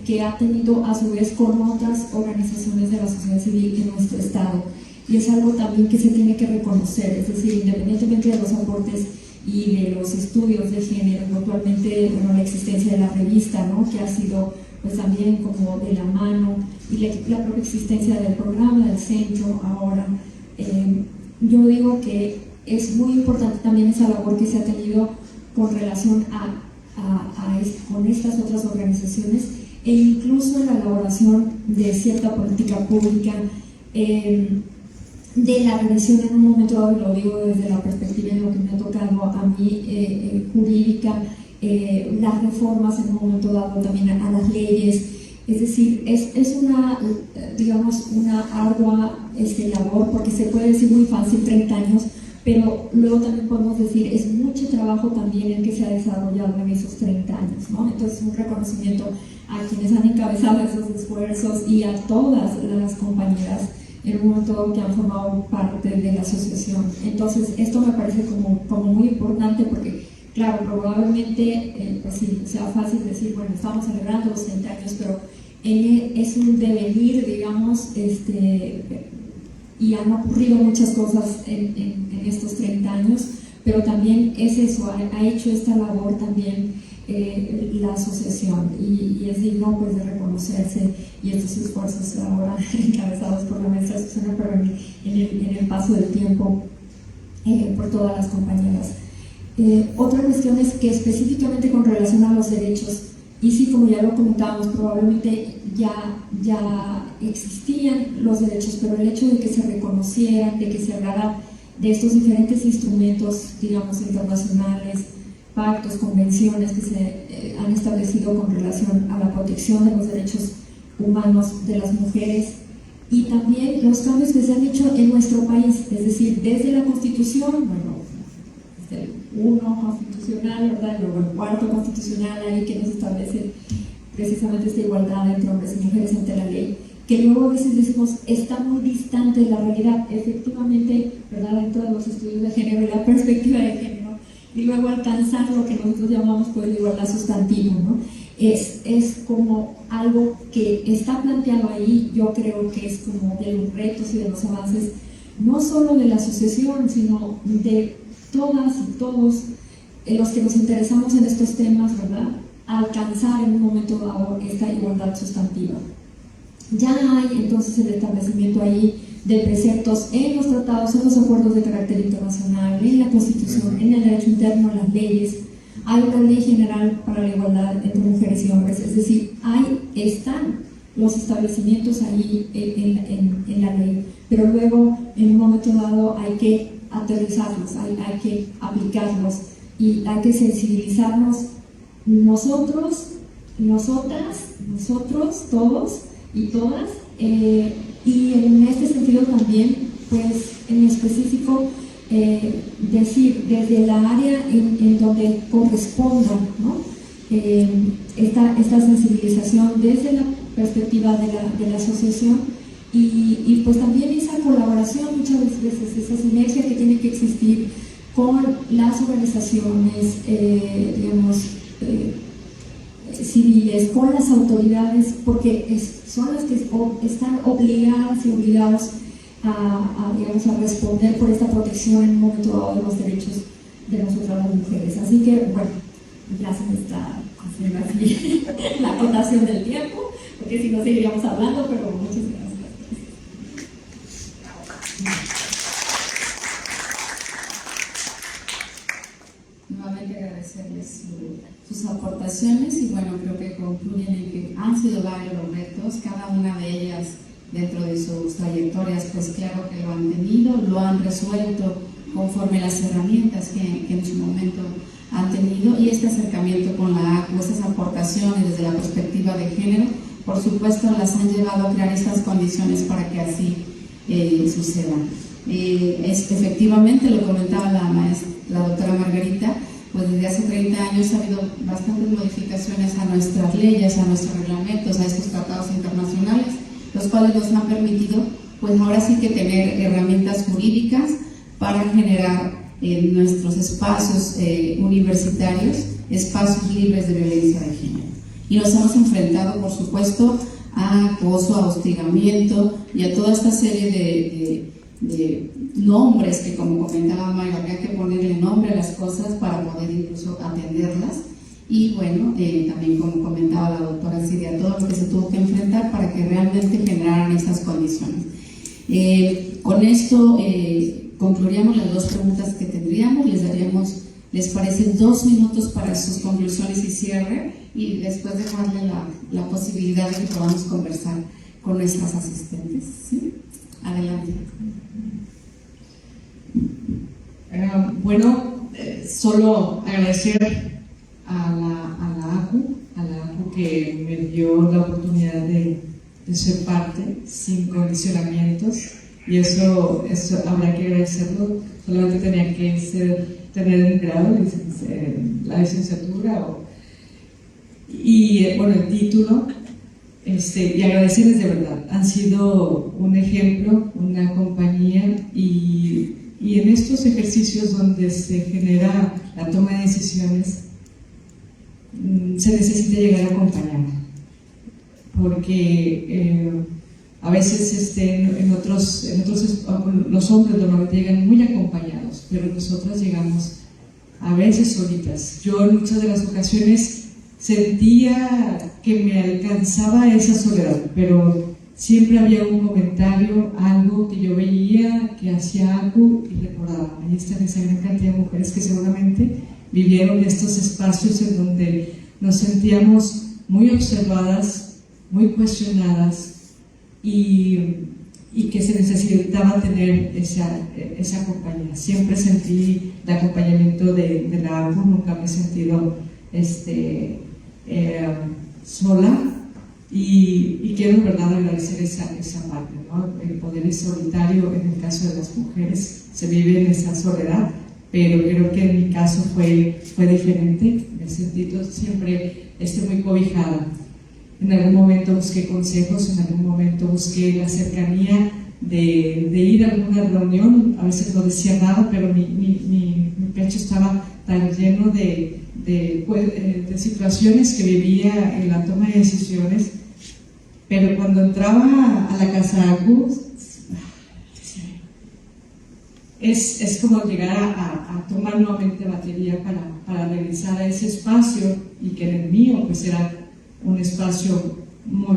que ha tenido a su vez con otras organizaciones de la sociedad civil en nuestro estado. Y es algo también que se tiene que reconocer, es decir, independientemente de los aportes y de los estudios de género, actualmente, bueno, la existencia de la revista, ¿no?, que ha sido pues también como de la mano, y la propia existencia del programa, del centro ahora. Yo digo que es muy importante también esa labor que se ha tenido con relación con estas otras organizaciones, e incluso en la elaboración de cierta política pública, de la revisión en un momento dado, y lo digo desde la perspectiva de lo que me ha tocado a mí, jurídica, las reformas en un momento dado también a las leyes. Es decir, es una, digamos, una ardua labor, porque se puede decir muy fácil 30 años, pero luego también podemos decir, es mucho trabajo también el que se ha desarrollado en esos 30 años, ¿no? Entonces, un reconocimiento a quienes han encabezado esos esfuerzos y a todas las compañeras en un momento que han formado parte de la asociación. Entonces, esto me parece como muy importante, porque, claro, probablemente, pues sí, sea fácil decir, bueno, estamos celebrando los 30 años, pero es un devenir, digamos, y han ocurrido muchas cosas en estos 30 años, pero también es eso, ha hecho esta labor también la asociación, y es digno pues de reconocerse, y estos esfuerzos ahora encabezados por la maestra Susana, pero en el paso del tiempo por todas las compañeras. Otra cuestión es que específicamente con relación a los derechos, y sí, como ya lo comentábamos, probablemente ya existían los derechos, pero el hecho de que se reconocieran, de que se hablara de estos diferentes instrumentos, digamos, internacionales, pactos, convenciones que se han establecido con relación a la protección de los derechos humanos de las mujeres, y también los cambios que se han hecho en nuestro país, es decir, desde la Constitución, bueno, desde el 1 constitucional, ¿verdad?, y luego el 4 constitucional, ahí que nos establece precisamente esta igualdad entre hombres y mujeres ante la ley, que luego a veces decimos está muy distante de la realidad. Efectivamente, ¿verdad? Dentro de los estudios de género y la perspectiva de género, y luego alcanzar lo que nosotros llamamos pues igualdad sustantiva, ¿no? Es como algo que está planteado ahí. Yo creo que es como de los retos y de los avances, no solo de la asociación, sino de todas y todos los que nos interesamos en estos temas, ¿verdad? Alcanzar en un momento dado esta igualdad sustantiva. Ya hay entonces el establecimiento ahí de preceptos en los tratados, en los acuerdos de carácter internacional, en la Constitución, en el derecho interno, en las leyes. Hay una ley general para la igualdad entre mujeres y hombres, es decir, ahí están los establecimientos ahí en la ley, pero luego en un momento dado hay que aterrizarlos, hay que aplicarlos y hay que sensibilizarnos nosotros, nosotras, nosotros, todos y todas, y en este sentido también, pues en específico, decir desde la área en donde corresponda, ¿no? Esta sensibilización desde la perspectiva de la asociación y pues también esa colaboración, muchas veces esa sinergia que tiene que existir con las organizaciones, digamos, civiles, con las autoridades, porque son las que están obligadas y obligados digamos, a responder por esta protección en un momento dado de los derechos de nosotras las mujeres. Así que, bueno, ya se me está haciendo así la acotación del tiempo, porque si no seguiríamos hablando, pero muchas gracias. Nuevamente agradecerles sus aportaciones y bueno, creo que concluyen en que han sido varios los retos, cada una de ellas dentro de sus trayectorias, pues claro que lo han tenido, lo han resuelto conforme las herramientas que en su momento han tenido, y este acercamiento con la ACU, estas aportaciones desde la perspectiva de género, por supuesto las han llevado a crear estas condiciones para que así sucedan. Efectivamente, lo comentaba la doctora Margarita, pues desde hace 30 años ha habido bastantes modificaciones a nuestras leyes, a nuestros reglamentos, a estos tratados internacionales, los cuales nos han permitido, pues ahora sí que tener herramientas jurídicas para generar en nuestros espacios universitarios espacios libres de violencia de género. Y nos hemos enfrentado, por supuesto, a acoso, a hostigamiento y a toda esta serie de nombres que, como comentaba Mayra, habría que ponerle nombre a las cosas para poder incluso atenderlas. Y bueno, también como comentaba la doctora Silvia, todo lo que se tuvo que enfrentar para que realmente generaran esas condiciones. Con esto concluiríamos las dos preguntas que tendríamos, les daríamos, les parece, 2 minutos para sus conclusiones y cierre, y después dejarle la posibilidad de que podamos conversar con nuestras asistentes. ¿Sí? Adelante. Bueno, solo agradecer a la ACU que me dio la oportunidad de ser parte sin condicionamientos, y eso habrá que agradecerlo. Solamente tenía que tener el grado, la licenciatura y bueno, el título, y agradecerles de verdad. Han sido un ejemplo, una compañía, y en estos ejercicios donde se genera la toma de decisiones, se necesita llegar a acompañar, porque a veces en otros los hombres normalmente llegan muy acompañados, pero nosotras llegamos a veces solitas. Yo en muchas de las ocasiones sentía que me alcanzaba esa soledad, pero siempre había un comentario, algo que yo veía que hacía algo y recordaba. Ahí están esa gran cantidad de mujeres que seguramente vivieron estos espacios en donde nos sentíamos muy observadas, muy cuestionadas, y que se necesitaba tener esa compañía. Siempre sentí el acompañamiento de la ACU, nunca me he sentido sola, y quiero en verdad agradecer esa parte, ¿no? El poder es solitario en el caso de las mujeres, se vive en esa soledad, pero creo que en mi caso fue diferente, me he sentido siempre muy cobijada. en algún momento busqué consejos, en algún momento busqué la cercanía de ir a alguna reunión. A veces no decía nada, pero mi pecho estaba tan lleno de situaciones que vivía en la toma de decisiones. Pero cuando entraba a la casa ACU, es como llegar a tomar nuevamente batería para regresar a ese espacio, y que en el mío pues era un espacio muy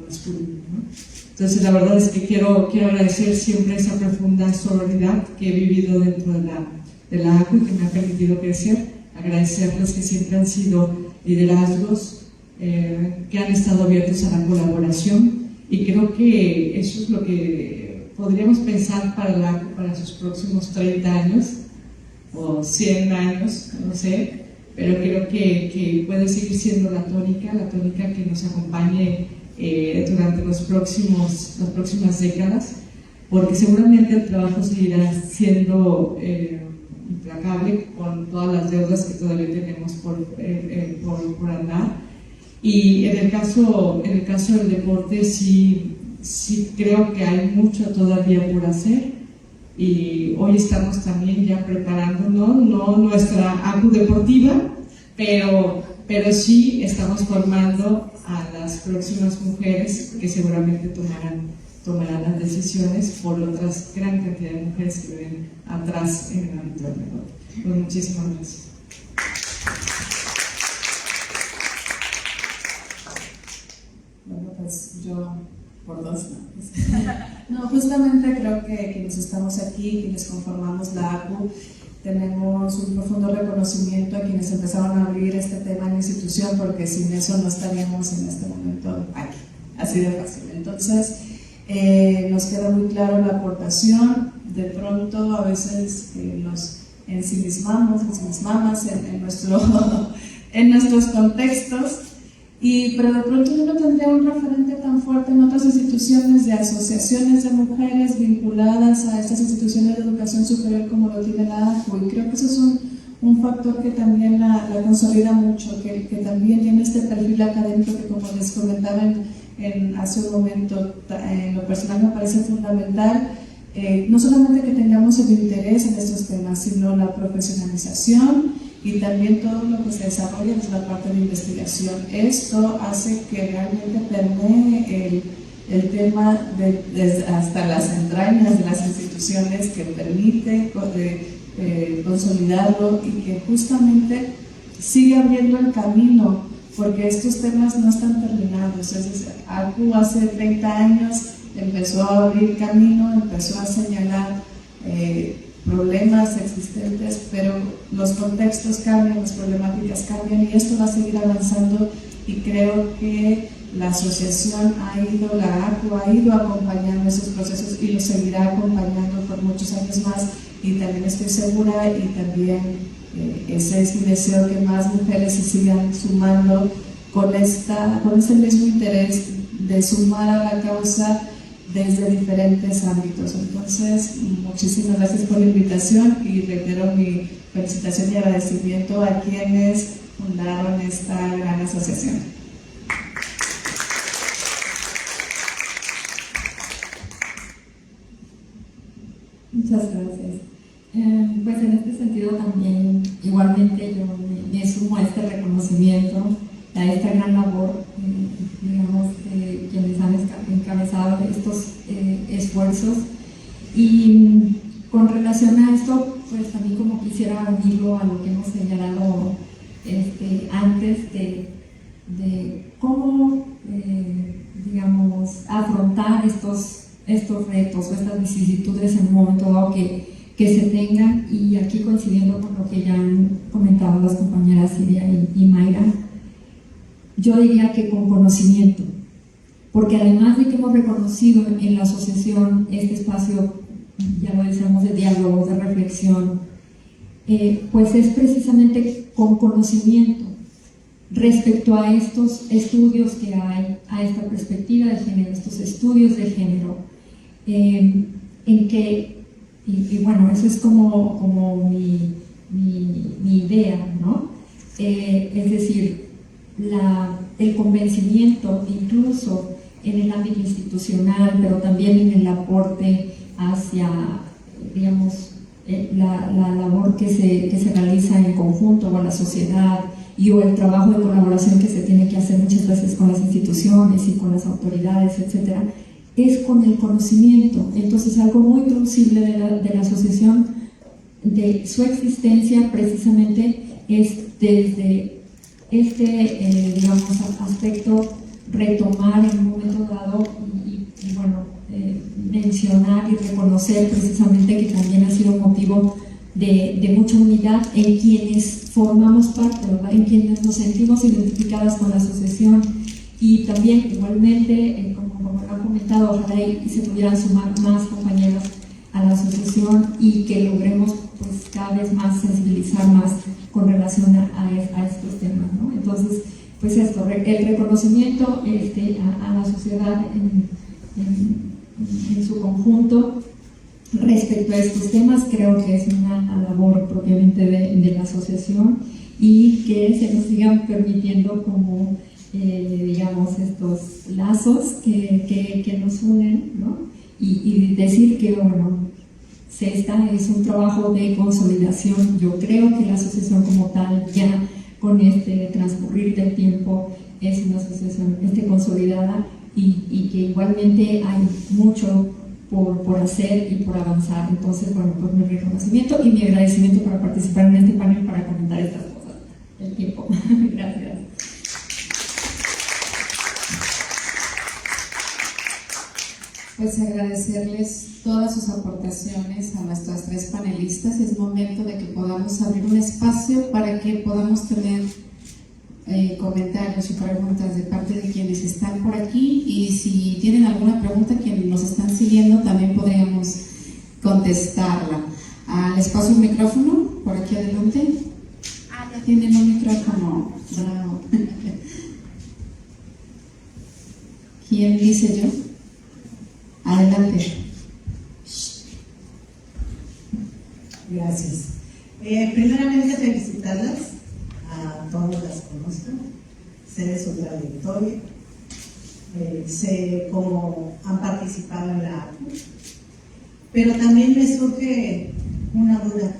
masculino, ¿no? Entonces la verdad es que quiero agradecer siempre esa profunda sororidad que he vivido dentro de la ACU y que me ha permitido crecer, agradecerles que siempre han sido liderazgos que han estado abiertos a la colaboración, y creo que eso es lo que podríamos pensar para sus próximos 30 años o 100 años, no sé, pero creo que puede seguir siendo la tónica que nos acompañe durante las próximas décadas, porque seguramente el trabajo seguirá siendo implacable con todas las deudas que todavía tenemos por andar. Y en el caso del deporte sí creo que hay mucho todavía por hacer, y hoy estamos también ya preparándonos, no nuestra ACU deportiva, pero sí estamos formando a las próximas mujeres que seguramente tomarán las decisiones por otras gran cantidad de mujeres que viven atrás en el ámbito del deporte. Pues muchísimas gracias. Bueno, pues yo por dos, ¿no? No, justamente creo que quienes estamos aquí, quienes conformamos la ACU, tenemos un profundo reconocimiento a quienes empezaron a abrir este tema en la institución, porque sin eso no estaríamos en este momento aquí, así de fácil. Entonces, nos queda muy claro la aportación. De pronto, a veces nos ensimismamos en nuestros contextos, pero de pronto yo no tendría un referente tan fuerte en otras instituciones de asociaciones de mujeres vinculadas a estas instituciones de educación superior como lo tiene la ACU, y creo que eso es un factor que también la consolida mucho, que también tiene este perfil académico que, como les comentaba hace un momento, en lo personal me parece fundamental. No solamente que tengamos el interés en estos temas, sino la profesionalización y también todo lo que se desarrolla desde la parte de investigación. Esto hace que realmente permee el tema desde hasta las entrañas de las instituciones, que permite consolidarlo y que justamente sigue abriendo el camino, porque estos temas no están terminados. ACU hace 30 años empezó a abrir camino, empezó a señalar problemas existentes, pero los contextos cambian, las problemáticas cambian, y esto va a seguir avanzando, y creo que la asociación la ACU ha ido acompañando esos procesos y lo seguirá acompañando por muchos años más, y también estoy segura, y también ese es mi deseo, que más mujeres se sigan sumando con ese mismo interés de sumar a la causa desde diferentes ámbitos. Entonces, muchísimas gracias por la invitación, y reitero mi felicitación y agradecimiento a quienes fundaron esta gran asociación. Muchas gracias. Pues en este sentido también, igualmente yo me sumo a este reconocimiento, a esta gran labor, digamos, de quienes han encabezado estos esfuerzos. Y con relación a esto, pues también como quisiera unirlo a lo que hemos señalado antes de cómo, digamos, afrontar estos retos o estas vicisitudes en un momento dado que se tengan, y aquí coincidiendo con lo que ya han comentado las compañeras Silvia y Mayra, yo diría que con conocimiento, porque además de que hemos reconocido en la asociación este espacio, ya lo decíamos, de diálogo, de reflexión, pues es precisamente con conocimiento respecto a estos estudios que hay, a esta perspectiva de género, estos estudios de género, en que, y bueno, eso es como mi idea, ¿no? Es decir, el convencimiento, incluso en el ámbito institucional, pero también en el aporte hacia, digamos, la labor que se realiza en conjunto con la sociedad y o el trabajo de colaboración que se tiene que hacer muchas veces con las instituciones y con las autoridades, etcétera, es con el conocimiento. Entonces, algo muy plausible de la asociación, de su existencia precisamente, es desde digamos, aspecto retomar en un momento dado y mencionar y reconocer precisamente que también ha sido motivo de mucha unidad en quienes formamos parte, ¿verdad? En quienes nos sentimos identificadas con la asociación, y también igualmente, como lo han comentado, ojalá y se pudieran sumar más compañeros a la asociación y que logremos pues cada vez más sensibilizar más con relación a estos temas, ¿no? Entonces, pues esto, el reconocimiento a la sociedad en su conjunto respecto a estos temas, creo que es una labor propiamente de la asociación, y que se nos sigan permitiendo como digamos, estos lazos que nos unen, ¿no? Y decir que, bueno, CESTA es un trabajo de consolidación. Yo creo que la asociación como tal, ya con este transcurrir del tiempo, es una asociación consolidada, y que igualmente hay mucho por hacer y por avanzar. Entonces, bueno, pues mi reconocimiento y mi agradecimiento para participar en este panel para comentar estas cosas. El tiempo. Gracias. Pues agradecerles todas sus aportaciones a nuestras tres panelistas. Es momento de que podamos abrir un espacio para que podamos tener comentarios y preguntas de parte de quienes están por aquí, y si tienen alguna pregunta, quienes nos están siguiendo, también podríamos contestarla. Les paso el micrófono por aquí adelante. Ya tienen un micrófono. Bravo. ¿Quién dice yo? Adelante. Gracias. Primeramente, felicitarlas, a todos las conozco, sé de su trayectoria, sé cómo han participado en la ACU, pero también me surge una duda.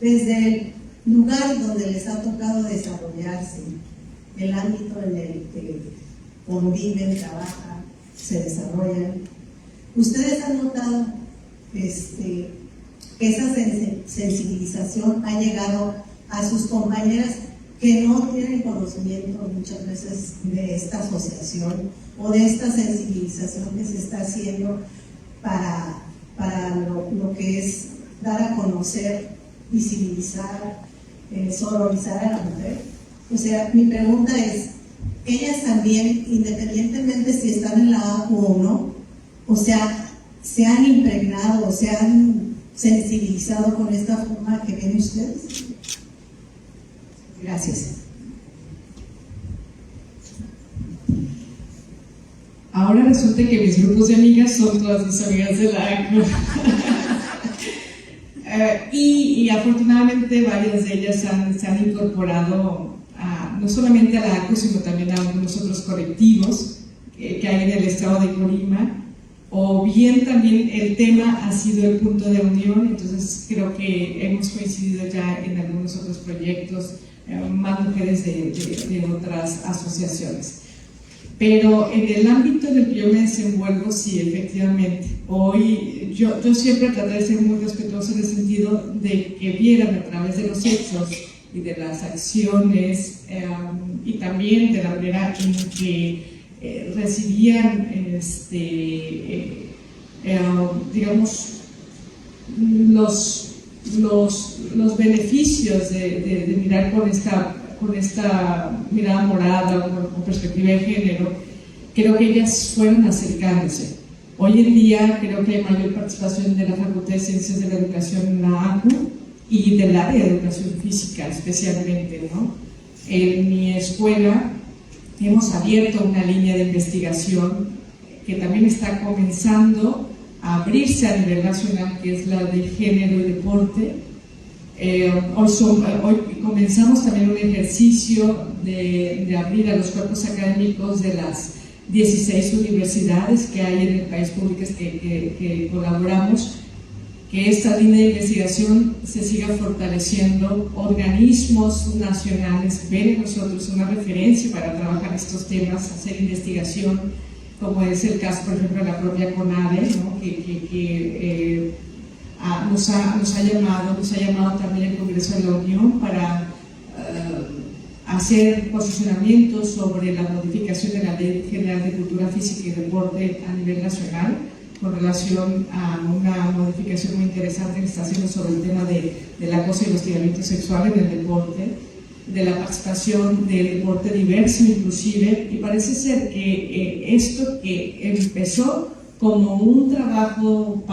Desde el lugar donde les ha tocado desarrollarse, el ámbito en el que conviven, trabajan, se desarrollan, ¿ustedes han notado que esa sensibilización ha llegado a sus compañeras que no tienen conocimiento muchas veces de esta asociación o de esta sensibilización que se está haciendo para lo que es dar a conocer, visibilizar, sororizar a la mujer? O sea, mi pregunta es, ellas también, independientemente si están en la ACU o no, o sea, ¿se han impregnado o se han sensibilizado con esta forma que ven ustedes? Gracias. Ahora resulta que mis grupos de amigas son todas mis amigas de la ACU. Y afortunadamente varias de ellas se han incorporado no solamente a la ACU, sino también a algunos otros colectivos que hay en el estado de Colima, o bien también el tema ha sido el punto de unión. Entonces creo que hemos coincidido ya en algunos otros proyectos, más mujeres de otras asociaciones. Pero en el ámbito en el que yo me desenvuelvo, sí, efectivamente, hoy yo siempre traté de ser muy respetuosa en el sentido de que vieran a través de los hechos y de las acciones, y también de la manera en que recibían digamos los beneficios de mirar con esta mirada morada o con perspectiva de género. Creo que ellas fueron acercándose. Hoy en día creo que hay mayor participación de la Facultad de Ciencias de la Educación en la ACU y del área de educación física especialmente, ¿no? En mi escuela hemos abierto una línea de investigación que también está comenzando a abrirse a nivel nacional, que es la de género y deporte, Hoy comenzamos también un ejercicio de abrir a los cuerpos académicos de las 16 universidades que hay en el país públicas que colaboramos, que esta línea de investigación se siga fortaleciendo, organismos nacionales ven en nosotros una referencia para trabajar estos temas, hacer investigación, como es el caso, por ejemplo, de la propia CONADE, ¿no? que nos ha llamado también el Congreso de la Unión para hacer posicionamientos sobre la modificación de la Ley General de Cultura Física y Deporte a nivel nacional, con relación a una modificación muy interesante que está haciendo sobre el tema del acoso y el hostigamiento sexual en el deporte, de la participación del deporte diverso inclusive, y parece ser que esto que empezó como un trabajo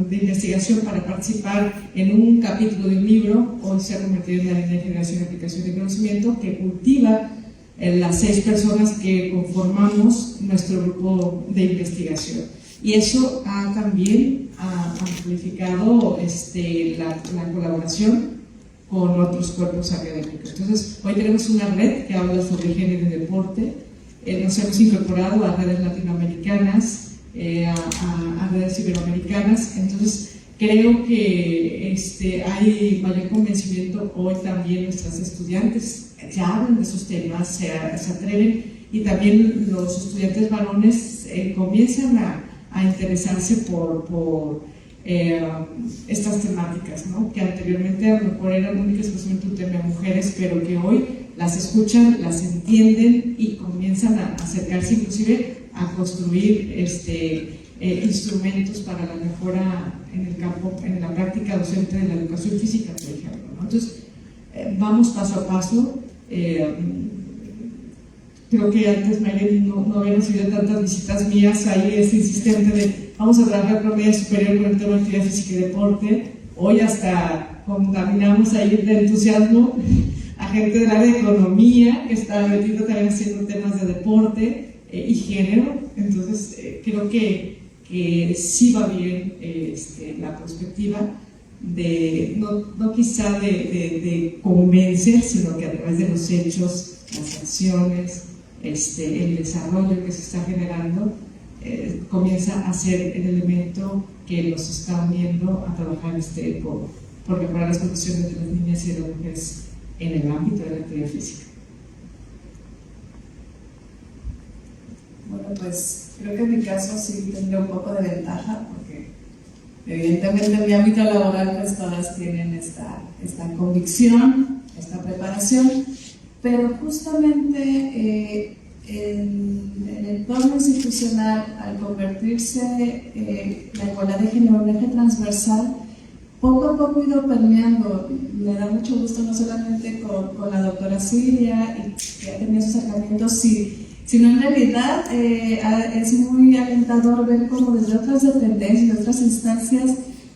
de investigación para participar en un capítulo de un libro, hoy se ha convertido en la línea de generación y aplicación de conocimiento que cultiva las 6 personas que conformamos nuestro grupo de investigación. Y eso ha también amplificado la colaboración con otros cuerpos académicos. Entonces, hoy tenemos una red que habla sobre género y deporte. Nos hemos incorporado a redes latinoamericanas, a redes iberoamericanas. Entonces, creo que hay mayor convencimiento hoy también. Nuestras estudiantes ya hablan de esos temas, se atreven, y también los estudiantes varones comienzan a interesarse por estas temáticas, ¿no? Que anteriormente a lo mejor eran únicas exclusivamente un tema de mujeres, pero que hoy las escuchan, las entienden y comienzan a acercarse inclusive a construir instrumentos para la mejora en el campo, en la práctica docente de la educación física, por ejemplo, ¿no? Entonces, vamos paso a paso. Creo que antes Mayreli no había recibido tantas visitas mías, ahí es insistente de vamos a trabajar con media superior con el tema de actividad física y deporte. Hoy hasta contaminamos ahí de entusiasmo a gente del área de economía que está metiendo también haciendo temas de deporte y género. Entonces creo que sí va bien la perspectiva de no quizá de convencer, sino que a través de los hechos, las acciones, el desarrollo que se está generando comienza a ser el elemento que los está uniendo a trabajar por mejorar las condiciones de las niñas y de las mujeres en el ámbito de la actividad física. Bueno, pues creo que en mi caso sí tendría un poco de ventaja, porque evidentemente en mi ámbito laboral pues todas tienen esta convicción, esta preparación, pero justamente en el entorno institucional, al convertirse la igualdad de género en un eje transversal, poco a poco he ido permeando. Me da mucho gusto no solamente con la doctora Silvia, y que ha tenido esos acercamientos, sino en realidad es muy alentador ver cómo desde otras dependencias, de otras instancias,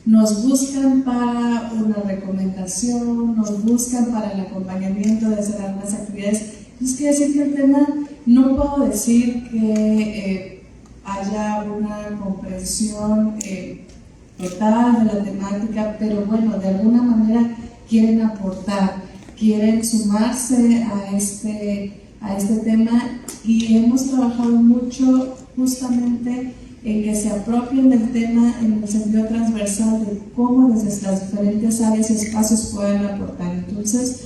nos buscan para una recomendación, nos buscan para el acompañamiento de hacer algunas actividades. Entonces, quiere decir que el tema, no puedo decir que haya una comprensión total de la temática, pero bueno, de alguna manera quieren aportar, quieren sumarse a este tema, y hemos trabajado mucho justamente en que se apropien del tema en el sentido transversal de cómo desde las diferentes áreas y espacios pueden aportar. Entonces,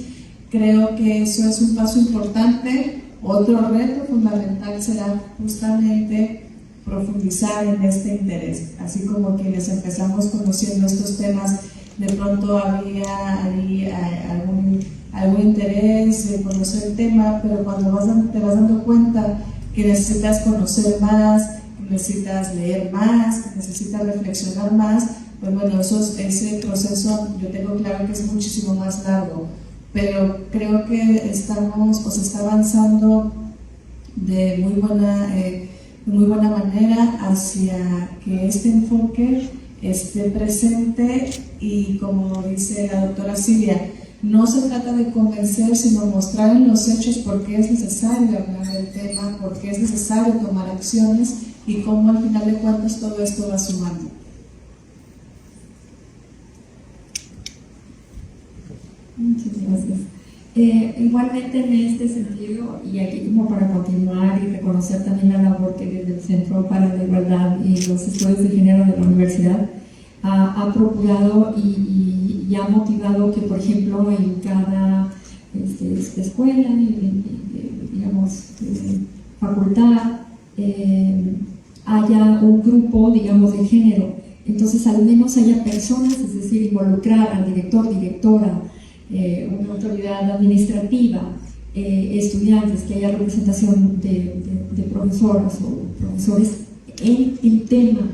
creo que eso es un paso importante. Otro reto fundamental será justamente profundizar en este interés, así como quienes empezamos conociendo estos temas, de pronto había ahí algún interés de conocer el tema, pero cuando te vas dando cuenta que necesitas conocer más, que necesitas leer más, que necesitas reflexionar más, pues bueno, ese proceso yo tengo claro que es muchísimo más largo, pero creo que se está avanzando de muy buena manera hacia que este enfoque esté presente, y como dice la doctora Silvia, no se trata de convencer, sino mostrar en los hechos por qué es necesario hablar del tema, por qué es necesario tomar acciones y cómo al final de cuentas todo esto va sumando. Muchas gracias. Igualmente en este sentido, y aquí como para continuar y reconocer también la labor que desde el Centro para la Igualdad y los Estudios de Género de la Universidad ha procurado y ha motivado que, por ejemplo, en cada escuela, digamos, facultad, haya un grupo, digamos, de género. Entonces, al menos haya personas, es decir, involucrar al director, directora, una autoridad administrativa, estudiantes, que haya representación de profesoras o profesores en el tema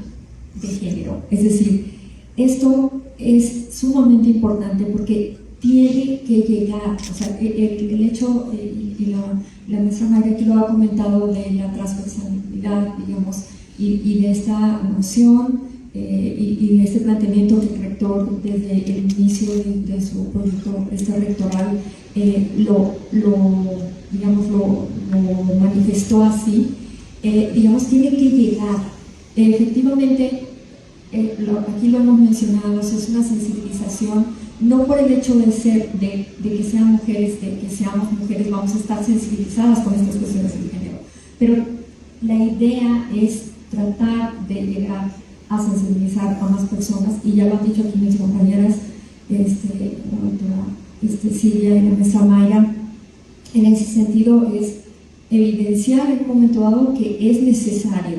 de género. Es decir, esto es sumamente importante porque tiene que llegar, o sea, el hecho, y la maestra Mayra aquí lo ha comentado, de la transversalidad, digamos, y de esta noción y de este planteamiento del rector desde el inicio de su proyecto rectoral, lo manifestó así, digamos, tiene que llegar. Efectivamente, aquí lo hemos mencionado, es una sensibilización, no por el hecho de que sean mujeres, de que seamos mujeres, vamos a estar sensibilizadas con estas cuestiones de género, pero la idea es tratar de llegar a sensibilizar a más personas, y ya lo han dicho aquí mis compañeras, la doctora Silvia y la maestra Mayra. En ese sentido es evidenciar en un momento dado que es necesario,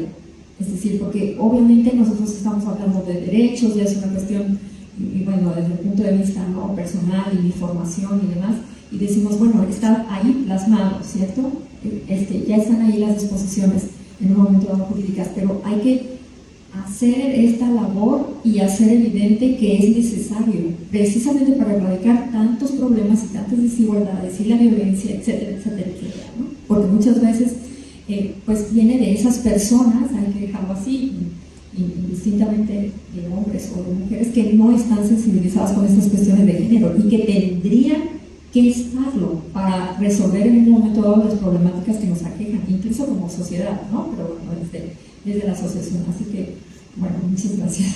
es decir, porque obviamente nosotros estamos hablando de derechos, ya es una cuestión, y bueno, desde el punto de vista no personal y de formación y demás, y decimos, bueno, está ahí plasmado, ¿cierto? Ya están ahí las disposiciones en un momento dado jurídicas, pero hay que hacer esta labor y hacer evidente que es necesario, precisamente para erradicar tantos problemas y tantas desigualdades y la violencia, etcétera, etcétera, etcétera, ¿no? Porque muchas veces pues viene de esas personas, hay que dejarlo así, indistintamente de hombres o de mujeres, que no están sensibilizadas con estas cuestiones de género y que tendrían que estarlo para resolver en un momento dado las problemáticas que nos aquejan, incluso como sociedad, ¿no? Pero bueno, desde la asociación. Así que, bueno, muchas gracias.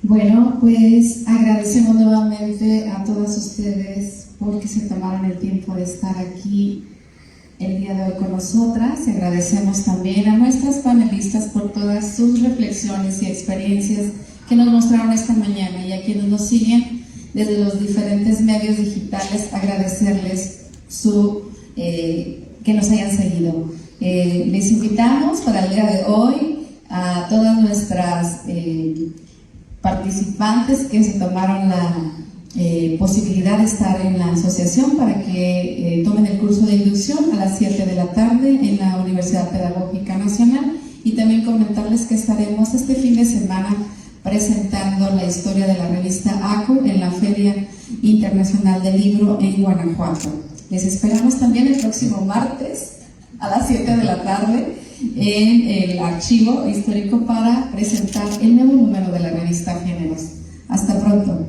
Bueno, pues agradecemos nuevamente a todas ustedes porque se tomaron el tiempo de estar aquí el día de hoy con nosotras. Agradecemos también a nuestras panelistas por todas sus reflexiones y experiencias que nos mostraron esta mañana, y a quienes nos siguen desde los diferentes medios digitales, agradecerles que nos hayan seguido. Les invitamos para el día de hoy a todas nuestras participantes que se tomaron la posibilidad de estar en la asociación para que tomen el curso de inducción a las 7 de la tarde en la Universidad Pedagógica Nacional, y también comentarles que estaremos este fin de semana presentando la historia de la revista ACU en la Feria Internacional del Libro en Guanajuato. Les esperamos también el próximo martes a las 7 de la tarde en el archivo histórico para presentar el nuevo número de la revista Géneros. Hasta pronto.